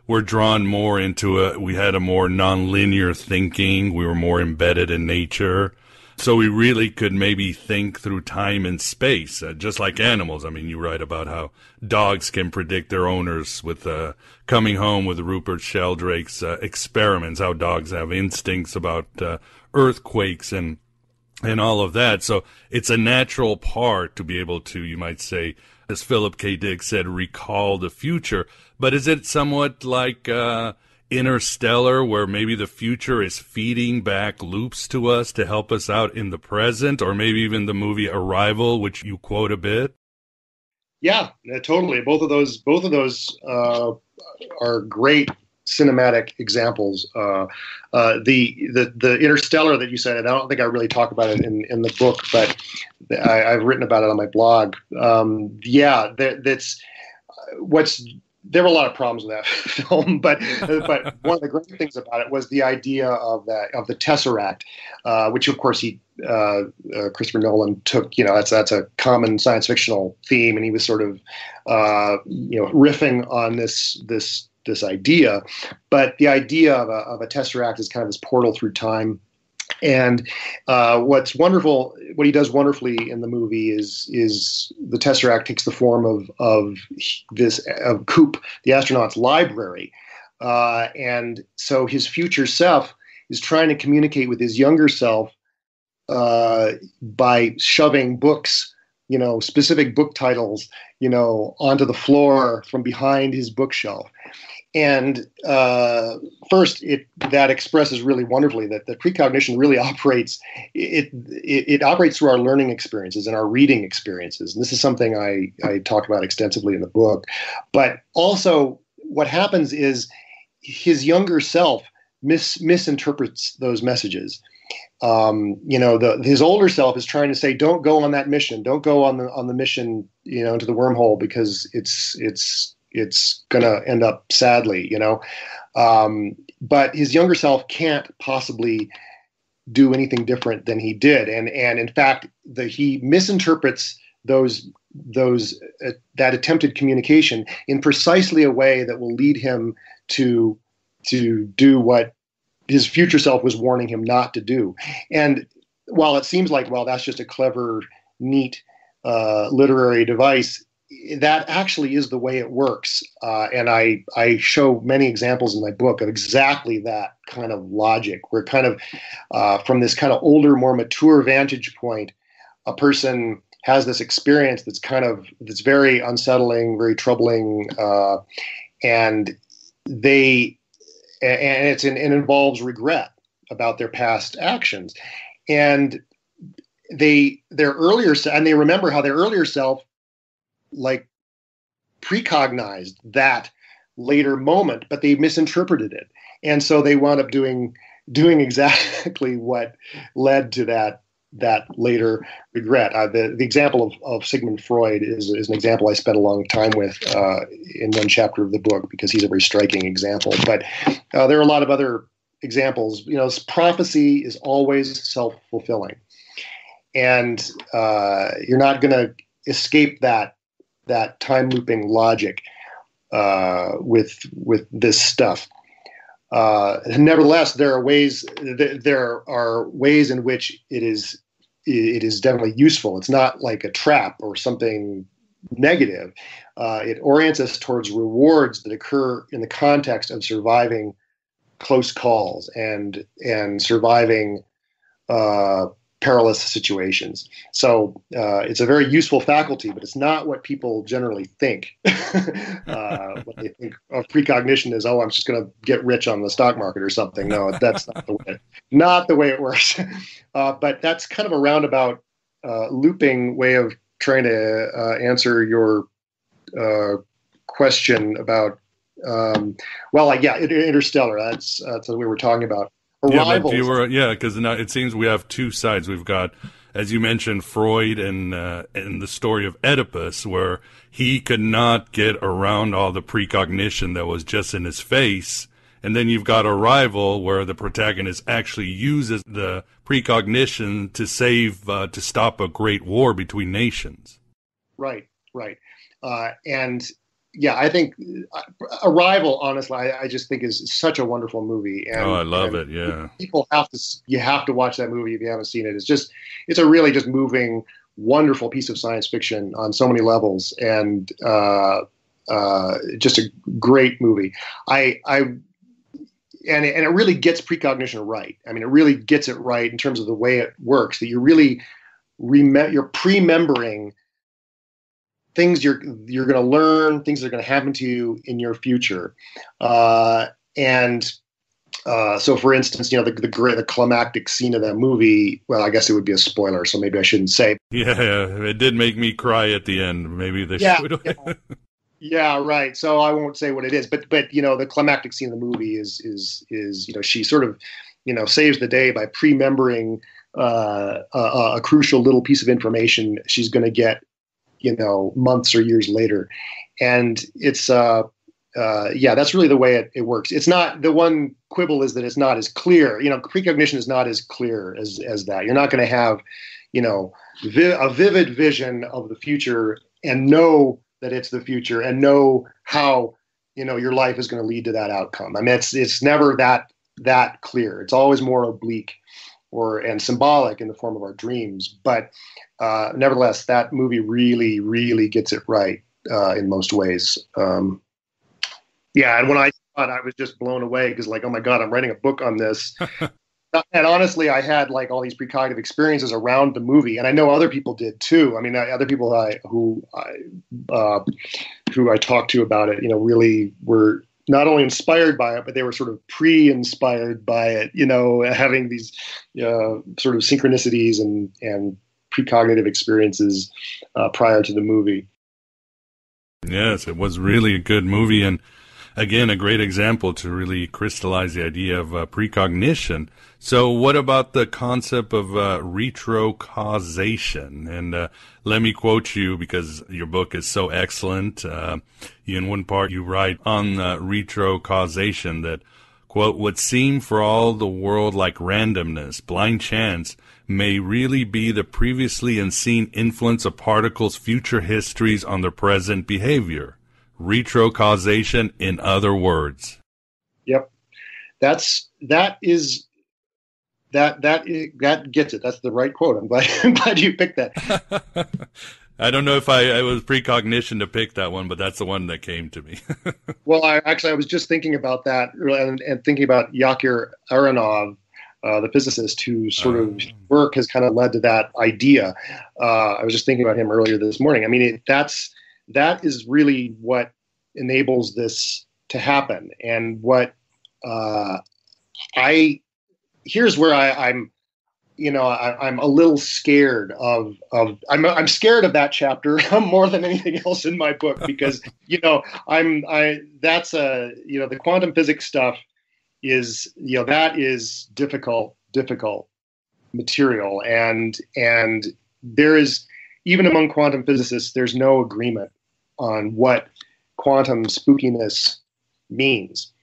were drawn more into we had a more nonlinear thinking. We were more embedded in nature. So we really could maybe think through time and space, just like animals. You write about how dogs can predict their owners with Coming Home with Rupert Sheldrake's experiments, how dogs have instincts about earthquakes and all of that. So it's a natural part to be able to, you might say, as Philip K. Dick said, recall the future. But is it somewhat like Interstellar, where maybe the future is feeding back loops to us to help us out in the present, or maybe even the movie Arrival, which you quote a bit? Yeah, totally. Both of those are great cinematic examples. The Interstellar that you said, and I don't think I really talk about it in the book, but I've written about it on my blog. That's what's there were a lot of problems with that film, but one of the great things about it was the idea of the Tesseract, which of course Christopher Nolan took. That's a common science fictional theme, and he was sort of riffing on this idea. But the idea of a Tesseract is kind of this portal through time. And what he does wonderfully in the movie is the Tesseract takes the form of Coop, the astronaut's library, and so his future self is trying to communicate with his younger self by shoving books, specific book titles, onto the floor from behind his bookshelf. And first, that expresses really wonderfully that precognition really operates. It operates through our learning experiences and our reading experiences. And this is something I talk about extensively in the book. But also, what happens is his younger self misinterprets those messages. His older self is trying to say, "Don't go on that mission. Don't go on the mission, into the wormhole, because it's going to end up sadly, but his younger self can't possibly do anything different than he did. And in fact, he misinterprets that attempted communication in precisely a way that will lead him to do what his future self was warning him not to do. And while it seems like, well, that's just a clever, neat literary device, that actually is the way it works. And I show many examples in my book of exactly that kind of logic, where kind of from this kind of older, more mature vantage point, a person has this experience that's very unsettling, very troubling, and it involves regret about their past actions. And they remember how their earlier self precognized that later moment, but they misinterpreted it, and so they wound up doing exactly what led to that later regret. The example of Sigmund Freud is an example I spent a long time with in one chapter of the book, because he's a very striking example. But there are a lot of other examples. Prophecy is always self-fulfilling, and you're not going to escape that time looping logic with this stuff. Nevertheless, there are ways in which it is definitely useful. It's not like a trap or something negative. It orients us towards rewards that occur in the context of surviving close calls and surviving perilous situations. So it's a very useful faculty, but it's not what people generally think. What they think of precognition is, I'm just going to get rich on the stock market or something. No, that's not the way it works. But that's kind of a roundabout, looping way of trying to answer your question about, Interstellar. That's what we were talking about. Because now it seems we have two sides. We've got, as you mentioned, Freud and the story of Oedipus, where he could not get around all the precognition that was just in his face. And then you've got Arrival, where the protagonist actually uses the precognition to stop a great war between nations. Right. I think Arrival, honestly, I just think is such a wonderful movie. And, I love it. Yeah, you have to watch that movie if you haven't seen it. It's a really just moving, wonderful piece of science fiction on so many levels, and just a great movie. And it really gets precognition right. I mean, it really gets it right in terms of the way it works. That you're really you're pre-membering things you're going to learn, things that are going to happen to you in your future. So for instance, the climactic scene of that movie, well, I guess it would be a spoiler, so maybe I shouldn't say. Yeah, it did make me cry at the end. Maybe they should. Yeah, right. So I won't say what it is, but the climactic scene of the movie is she sort of, saves the day by pre-membering a crucial little piece of information she's going to get, months or years later. And it's yeah, that's really the way it works. It's not, the one quibble is that it's not as clear. Precognition is not as clear as that. You're not going to have, a vivid vision of the future and know that it's the future and know how, your life is going to lead to that outcome. I mean, it's never that clear. It's always more oblique and symbolic in the form of our dreams. But nevertheless, that movie really, really gets it right in most ways. Yeah, and when I saw it, I was just blown away because, oh my God, I'm writing a book on this. And honestly, I had all these precognitive experiences around the movie, and I know other people did too. I mean, other people who I talked to about it, really were not only inspired by it, but they were sort of pre-inspired by it. Having these sort of synchronicities and precognitive experiences prior to the movie. Yes, it was really a good movie, and again, a great example to really crystallize the idea of precognition. So what about the concept of retrocausation? And let me quote you because your book is so excellent. In one part you write on retrocausation that, quote, what seem for all the world like randomness, blind chance, may really be the previously unseen influence of particles' future histories on their present behavior. Retrocausation, in other words. Yep, that gets it. That's the right quote. I'm glad you picked that. I don't know if I was precognition to pick that one, but that's the one that came to me. Well, I was just thinking about that and thinking about Yakir Aronov, the physicist whose sort of work has kind of led to that idea. I was just thinking about him earlier this morning. I mean, that is really what enables this to happen. And what here's where I'm a little scared of I'm scared of that chapter more than anything else in my book because the quantum physics stuff is that is difficult material and there is, even among quantum physicists, there's no agreement on what quantum spookiness means.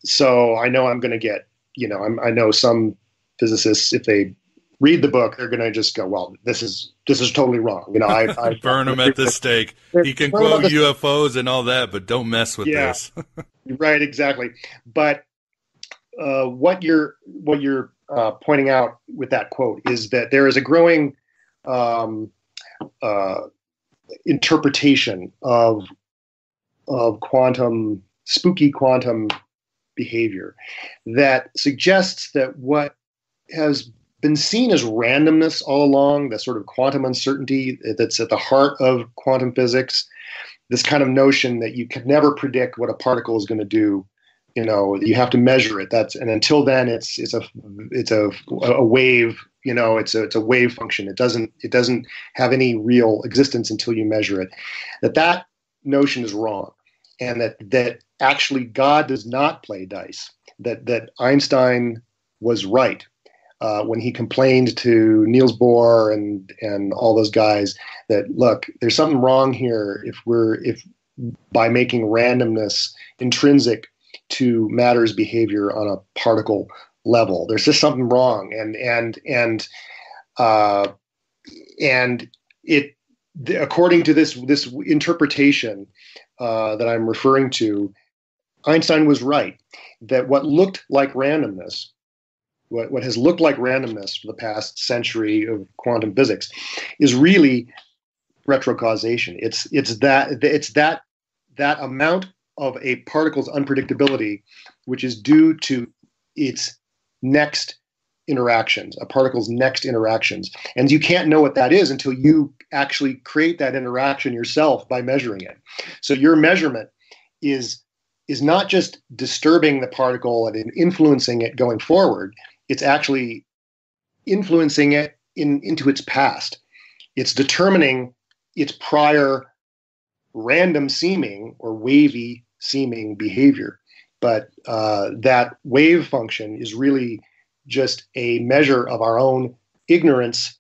So I know I'm going to get, I know some physicists, if they read the book, they're going to just go, well, this is totally wrong. I burn him at the stake. He can quote UFOs and all that, but don't mess with this. Right, exactly. But what you're pointing out with that quote is that there is a growing interpretation of spooky quantum behavior that suggests that what has been seen as randomness all along, the sort of quantum uncertainty that's at the heart of quantum physics, this kind of notion that you can never predict what a particle is going to do. You have to measure it. And until then, it's a wave. It's a wave function. It doesn't have any real existence until you measure it. That notion is wrong, and that actually God does not play dice. That Einstein was right when he complained to Niels Bohr and all those guys that, look, there's something wrong here if by making randomness intrinsic to matter's behavior on a particle level. There's just something wrong, and it, according to this interpretation that I'm referring to, Einstein was right that what looked like randomness, what has looked like randomness for the past century of quantum physics, is really retrocausation. It's that amount of a particle's unpredictability, which is due to its next interactions, a particle's next interactions. And you can't know what that is until you actually create that interaction yourself by measuring it. So your measurement is not just disturbing the particle and influencing it going forward, it's actually influencing it into its past. It's determining its prior random seeming or wavy seeming behavior. But that wave function is really just a measure of our own ignorance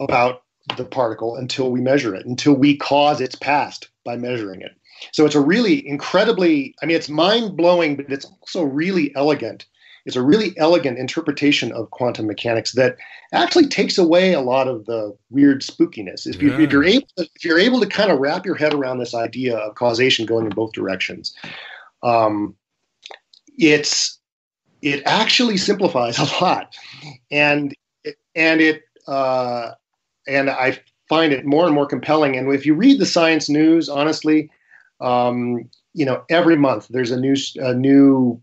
about the particle until we measure it, until we cause its past by measuring it. So it's a really incredibly, I mean, it's mind-blowing, but it's also really elegant. It's a really elegant interpretation of quantum mechanics that actually takes away a lot of the weird spookiness. If you're able to kind of wrap your head around this idea of causation going in both directions, it actually simplifies a lot, and I find it more and more compelling. And if you read the science news, honestly, every month there's a new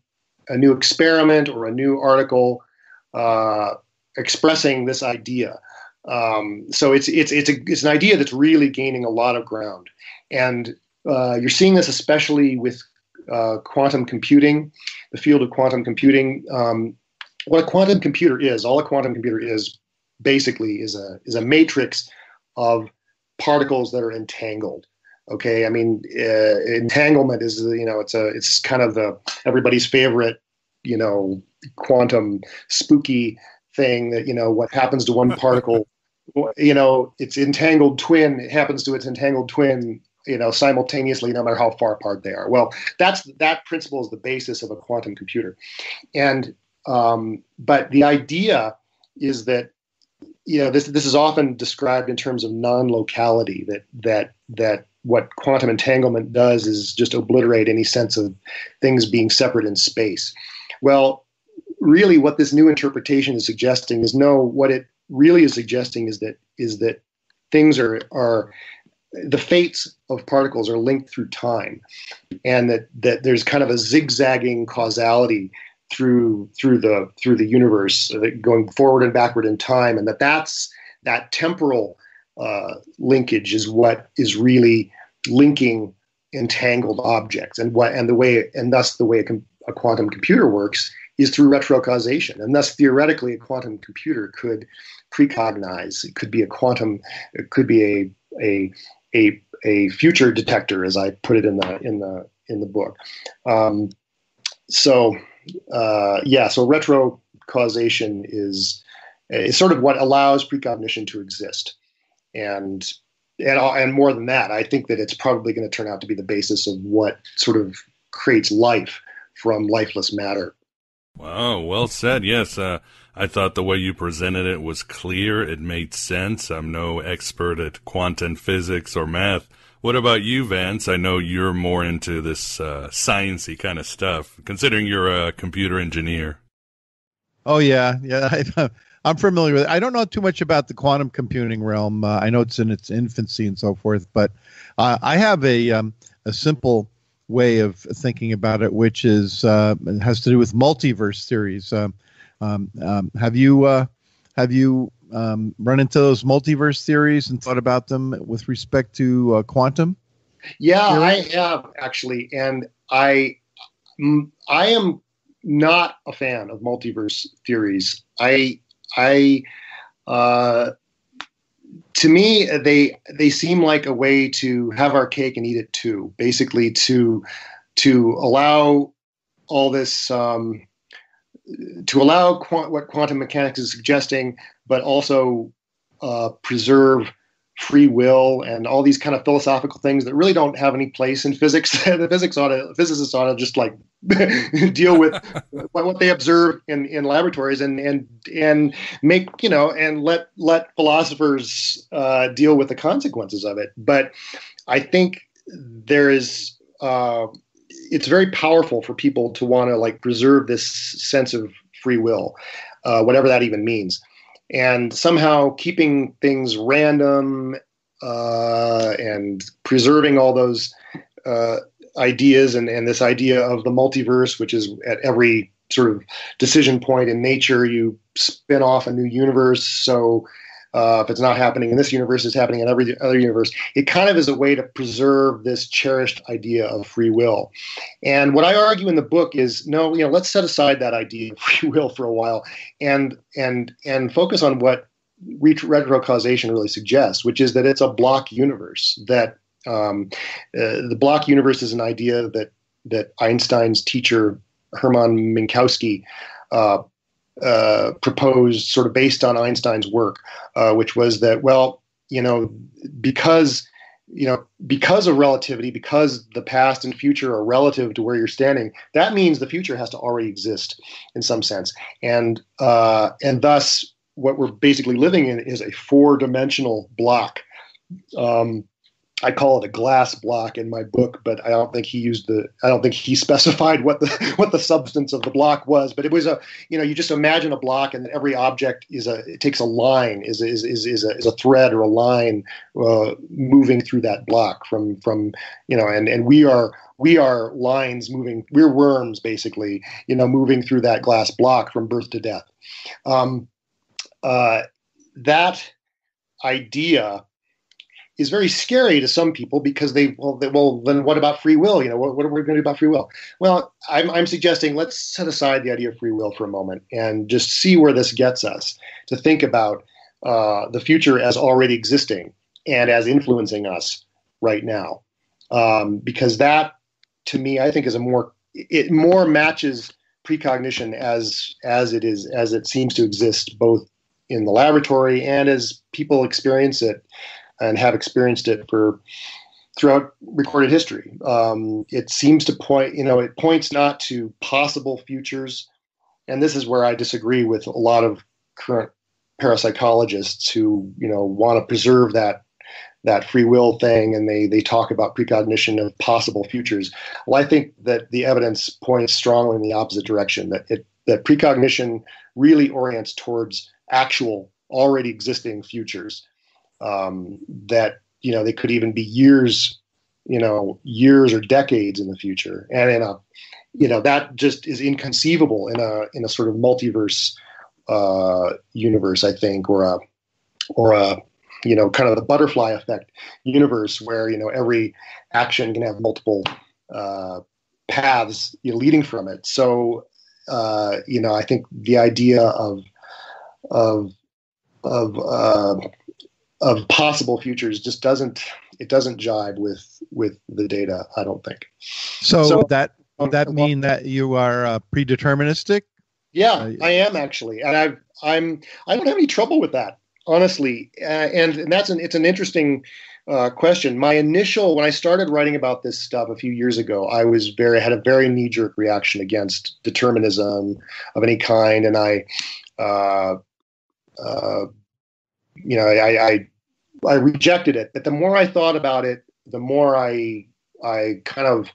experiment or a new article expressing this idea. So it's an idea that's really gaining a lot of ground, and you're seeing this especially with quantum computing, the field of quantum computing. What a quantum computer is, all a quantum computer is basically is a matrix of particles that are entangled. Okay, I mean, entanglement is, it's kind of everybody's favorite, quantum spooky thing that, what happens to one particle, its entangled twin, it happens to its entangled twin, simultaneously, no matter how far apart they are. Well, that principle is the basis of a quantum computer. And, but the idea is that, this is often described in terms of non-locality, that what quantum entanglement does is just obliterate any sense of things being separate in space. Well, really what this new interpretation is suggesting is what it really is suggesting is that things are the fates of particles are linked through time, and that there's kind of a zigzagging causality through the universe, going forward and backward in time, and that temporal linkage is what is really linking entangled objects, and thus the way a quantum computer works is through retrocausation, and thus theoretically a quantum computer could precognize. It could be a future detector, as I put it in the book. So retrocausation is sort of what allows precognition to exist, and more than that, I think that it's probably going to turn out to be the basis of what sort of creates life from lifeless matter. Wow, well said. Yes, I thought the way you presented it was clear. It made sense. I'm no expert at quantum physics or math. What about you, Vance? I know you're more into this science-y kind of stuff, considering you're a computer engineer. Oh, yeah. I'm familiar with it. I don't know too much about the quantum computing realm. I know it's in its infancy and so forth, but I have a simple way of thinking about it, which is has to do with multiverse theories. Have you run into those multiverse theories and thought about them with respect to quantum? Yeah, theory? I have actually, and I am not a fan of multiverse theories. To me, they seem like a way to have our cake and eat it too. Basically, to allow all this, to allow what quantum mechanics is suggesting, but also preserve free will and all these kind of philosophical things that really don't have any place in physics. The physicists ought to just like deal with what they observe in laboratories and make, and let philosophers deal with the consequences of it. But I think there is, it's very powerful for people to want to like preserve this sense of free will, whatever that even means. And somehow keeping things random and preserving all those ideas and this idea of the multiverse, which is at every sort of decision point in nature, you spin off a new universe. So if it's not happening in this universe, it's happening in every other universe. It kind of is a way to preserve this cherished idea of free will. And what I argue in the book is, no, let's set aside that idea of free will for a while and focus on what retrocausation really suggests, which is that it's a block universe. That the block universe is an idea that Einstein's teacher Hermann Minkowski proposed, sort of based on Einstein's work, which was that, well, you know, because of relativity, because the past and future are relative to where you're standing, that means the future has to already exist in some sense. And thus what we're basically living in is a 4-dimensional block. I call it a glass block in my book, but I don't think he specified what the substance of the block was. But it was you just imagine a block, and every object it takes a line, is a thread or a line moving through that block from and we are lines moving. We're worms basically, moving through that glass block from birth to death. That idea is very scary to some people because then what about free will? What are we going to do about free will? Well, I'm suggesting let's set aside the idea of free will for a moment and just see where this gets us, to think about the future as already existing and as influencing us right now. Because that, to me, I think is it more matches precognition as it seems to exist both in the laboratory and as people experience it and have experienced it throughout recorded history. It seems to point, it points not to possible futures. And this is where I disagree with a lot of current parapsychologists who, want to preserve that free will thing. And they talk about precognition of possible futures. Well, I think that the evidence points strongly in the opposite direction, that precognition really orients towards actual, already existing futures. That they could even be years or decades in the future, and that just is inconceivable in a sort of multiverse universe, I think, or a kind of the butterfly effect universe where of action can have multiple paths leading from it. So I think the idea of possible futures just doesn't jive with the data, I don't think. So that mean that you are predeterministic? Yeah, I am actually, and I don't have any trouble with that, honestly. And it's an interesting question. When I started writing about this stuff a few years ago, I had a very knee-jerk reaction against determinism of any kind, and I rejected it. But the more I thought about it, the more I kind of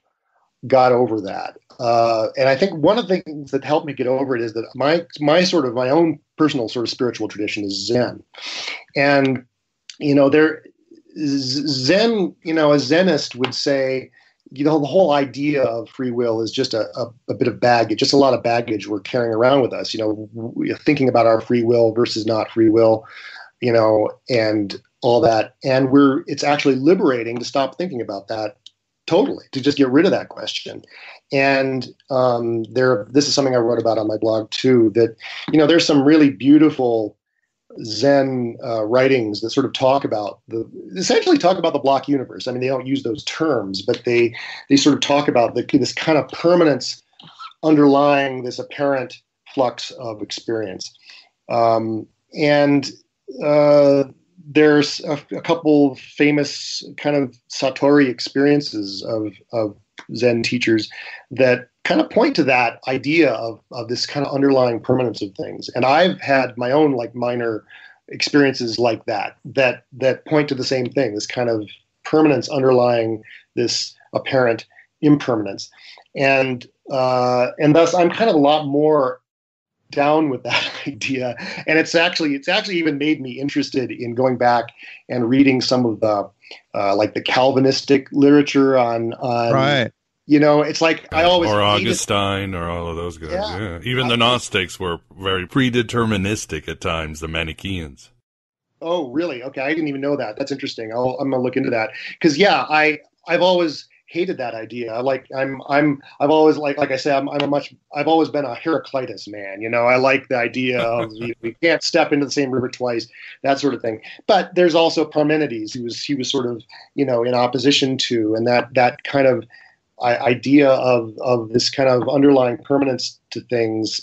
got over that. And I think one of the things that helped me get over it is that my own personal sort of spiritual tradition is Zen. And, Zen, a Zenist would say, the whole idea of free will is just a bit of baggage, just a lot of baggage we're carrying around with us, thinking about our free will versus not free will, and all that. And it's actually liberating to stop thinking about that totally, to just get rid of that question. And this is something I wrote about on my blog too, that, there's some really beautiful Zen writings that sort of essentially talk about the block universe. I mean, they don't use those terms, but they sort of talk about this kind of permanence underlying this apparent flux of experience. There's a couple famous kind of Satori experiences of Zen teachers that kind of point to that idea of this kind of underlying permanence of things. And I've had my own minor experiences like that point to the same thing, this kind of permanence underlying this apparent impermanence. And thus I'm kind of a lot more down with that idea. And it's actually even made me interested in going back and reading some of the the Calvinistic literature on right. It's like I always or Augustine or all of those guys. Yeah. Even the Gnostics were very predeterministic at times, the Manichaeans. Oh, really? Okay. I didn't even know that. That's interesting. I'm going to look into that. Cause I've always hated that idea. I've always like I say, I've always been a Heraclitus man. I like the idea of we can't step into the same river twice, that sort of thing. But there's also Parmenides, he was sort of, in opposition to, and that kind of idea of this kind of underlying permanence to things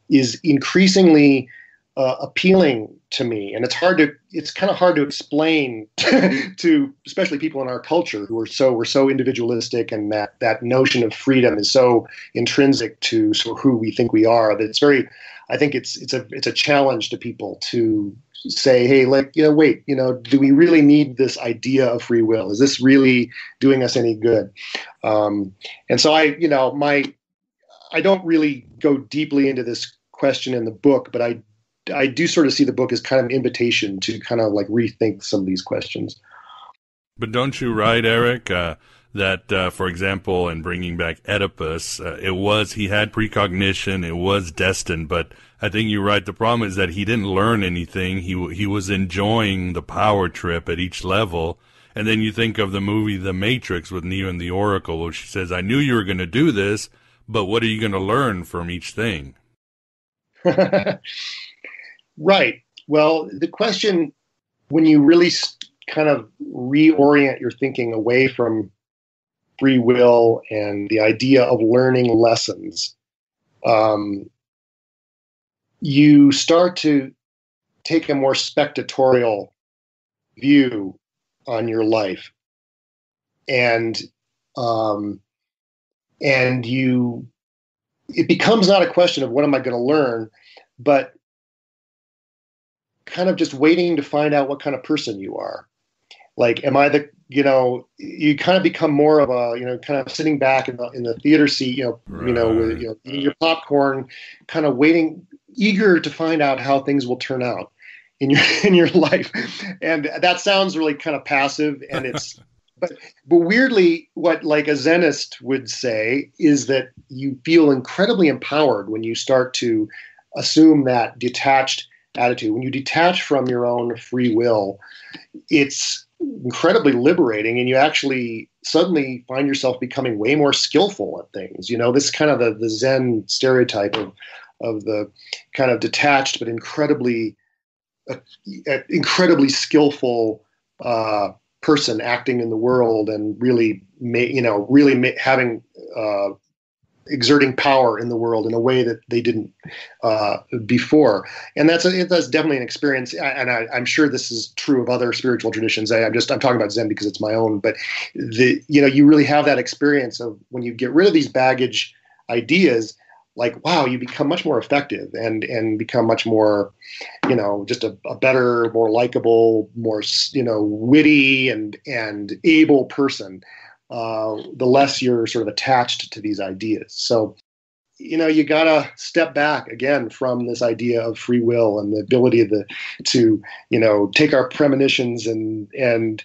is increasingly appealing to me, and it's kind of hard to explain to especially people in our culture who are we're so individualistic, and that notion of freedom is so intrinsic to who we think we are, that I think it's a challenge to people to say, hey, wait, do we really need this idea of free will? Is this really doing us any good? And so I don't really go deeply into this question in the book, but I do sort of see the book as kind of an invitation to kind of rethink some of these questions. But don't you write, Eric, that, for example, in bringing back Oedipus, he had precognition, it was destined, but I think you write the problem is that he didn't learn anything. He was enjoying the power trip at each level. And then you think of the movie The Matrix with Neo and the Oracle, where she says, I knew you were going to do this, but what are you going to learn from each thing? Right. Well, the question, when you really kind of reorient your thinking away from free will and the idea of learning lessons, you start to take a more spectatorial view on your life, and it becomes not a question of what am I going to learn, but kind of just waiting to find out what kind of person you are. Am I you kind of become more of a, kind of sitting back in the theater seat, with, eating your popcorn, kind of waiting, eager to find out how things will turn out in your life. And that sounds really kind of passive, and it's, but weirdly, what a Zenist would say is that you feel incredibly empowered when you start to assume that detached attitude. When you detach from your own free will, it's incredibly liberating, and you actually suddenly find yourself becoming way more skillful at things. This kind of the Zen stereotype of the kind of detached but incredibly skillful person acting in the world, and really having exerting power in the world in a way that they didn't before. And that's definitely an experience. And I'm sure this is true of other spiritual traditions. I'm talking about Zen because it's my own, but you really have that experience of when you get rid of these baggage ideas, wow, you become much more effective and become much more, just a better, more likable, more, witty and able person. The less you're sort of attached to these ideas. So, you gotta step back again from this idea of free will and the ability to take our premonitions and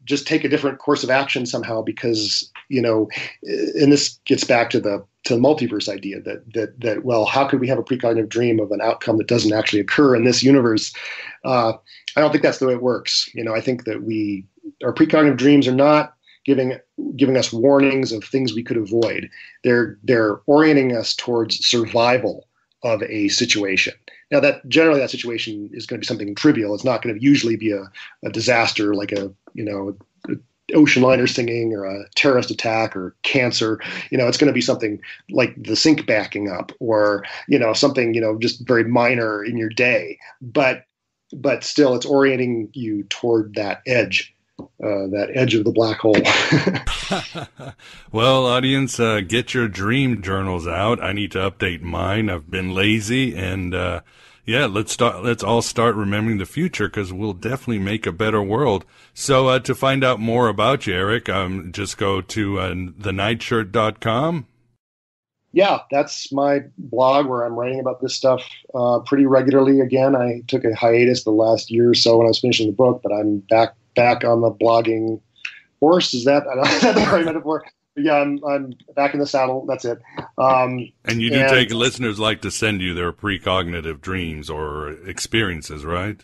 just take a different course of action somehow, because, and this gets back to the multiverse idea that well, how could we have a precognitive dream of an outcome that doesn't actually occur in this universe? I don't think that's the way it works. I think that our precognitive dreams are not giving us warnings of things we could avoid. They're orienting us towards survival of a situation. Now, that generally that situation is going to be something trivial. It's not going to usually be a disaster like a ocean liner sinking or a terrorist attack or cancer. It's going to be something like the sink backing up, or something just very minor in your day. But still, it's orienting you toward that edge. That edge of the black hole. Well, audience, get your dream journals out. I need to update mine. I've been lazy, and let's all start remembering the future, because we'll definitely make a better world. So to find out more about you, Eric, just go to thenightshirt.com. Yeah, that's my blog where I'm writing about this stuff pretty regularly. Again, I took a hiatus the last year or so when I was finishing the book, but I'm back on the blogging horse. Is that the right metaphor? But yeah, I'm back in the saddle. That's it. And you do take listeners like to send you their precognitive dreams or experiences, right?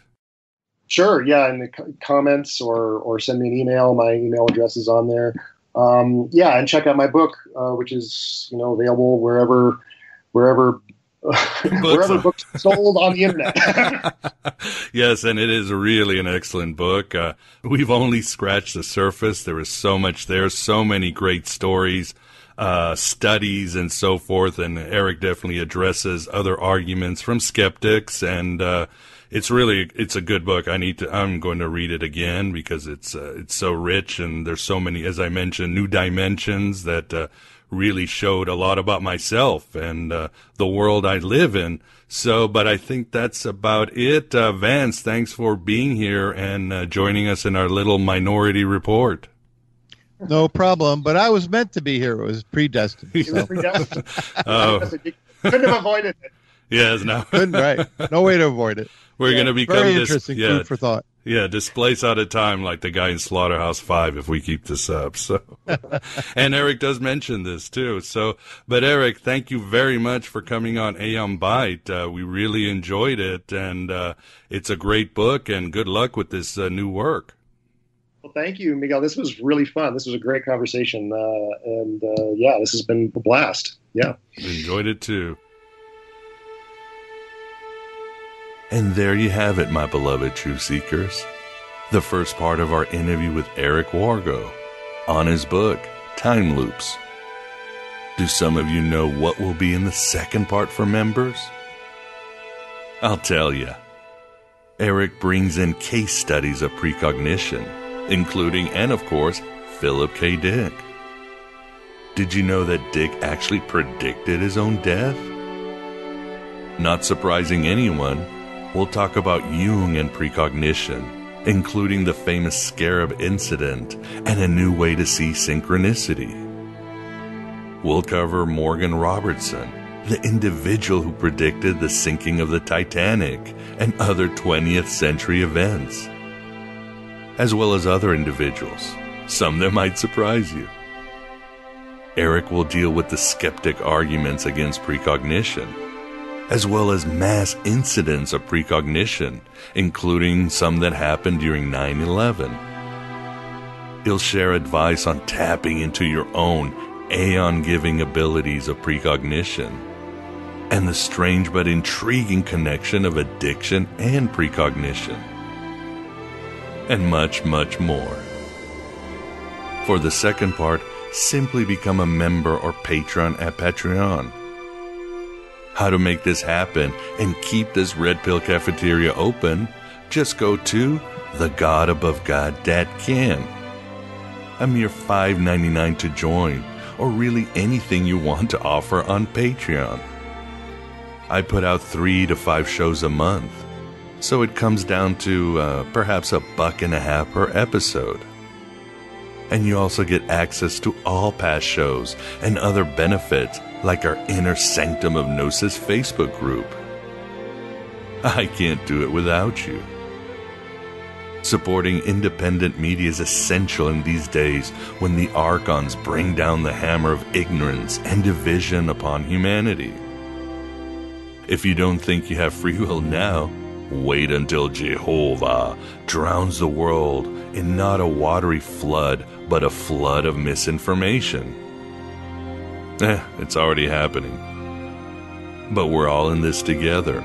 Sure. Yeah, in the comments or send me an email. My email address is on there. And check out my book, which is available wherever books are sold on the internet. Yes, and it is really an excellent book. We've only scratched the surface. There is so much there, so many great stories. studies and so forth, and Eric definitely addresses other arguments from skeptics, and it's a good book. I'm going to read it again because it's so rich, and there's so many, as I mentioned, new dimensions that really showed a lot about myself and the world I live in. So, but I think that's about it. Vance, thanks for being here and joining us in our little minority report. No problem, but I was meant to be here. It was predestined. It was predestined. You couldn't have avoided it. Yes, no. Couldn't, right. No way to avoid it. We're going to become very interesting food for thought. Yeah, displace out of time like the guy in Slaughterhouse 5 if we keep this up. So, and Eric does mention this too. So, but Eric, thank you very much for coming on Aeon Byte. We really enjoyed it, and it's a great book, and good luck with this new work. Well, thank you, Miguel. This was really fun. This was a great conversation. And this has been a blast. Yeah. Enjoyed it too. And there you have it, my beloved Truth Seekers. The first part of our interview with Eric Wargo on his book, Time Loops. Do some of you know what will be in the second part for members? I'll tell you. Eric brings in case studies of precognition, including, and of course, Philip K. Dick. Did you know that Dick actually predicted his own death? Not surprising anyone, we'll talk about Jung and precognition, including the famous scarab incident and a new way to see synchronicity. We'll cover Morgan Robertson, the individual who predicted the sinking of the Titanic and other 20th century events, as well as other individuals, some that might surprise you. Eric will deal with the skeptic arguments against precognition, as well as mass incidents of precognition, including some that happened during 9/11. He'll share advice on tapping into your own aeon-giving abilities of precognition, and the strange but intriguing connection of addiction and precognition, and much, much more. For the second part, simply become a member or patron at Patreon. How to make this happen and keep this Red Pill Cafeteria open, just go to thegodabovegod.com. A mere $5.99 to join, or really anything you want to offer on Patreon. I put out 3 to 5 shows a month, so it comes down to perhaps $1.50 per episode. And you also get access to all past shows and other benefits like our Inner Sanctum of Gnosis Facebook group. I can't do it without you. Supporting independent media is essential in these days when the Archons bring down the hammer of ignorance and division upon humanity. If you don't think you have free will now, wait until Jehovah drowns the world in not a watery flood, but a flood of misinformation. It's already happening. But we're all in this together.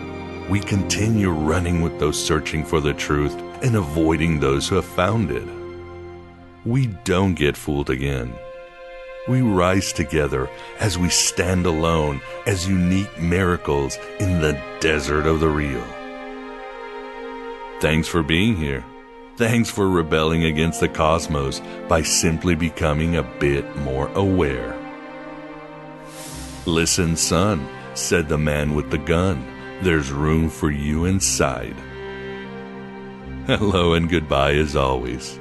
We continue running with those searching for the truth and avoiding those who have found it. We don't get fooled again. We rise together as we stand alone as unique miracles in the desert of the real. Thanks for being here. Thanks for rebelling against the cosmos by simply becoming a bit more aware. Listen, son, said the man with the gun. There's room for you inside. Hello and goodbye as always.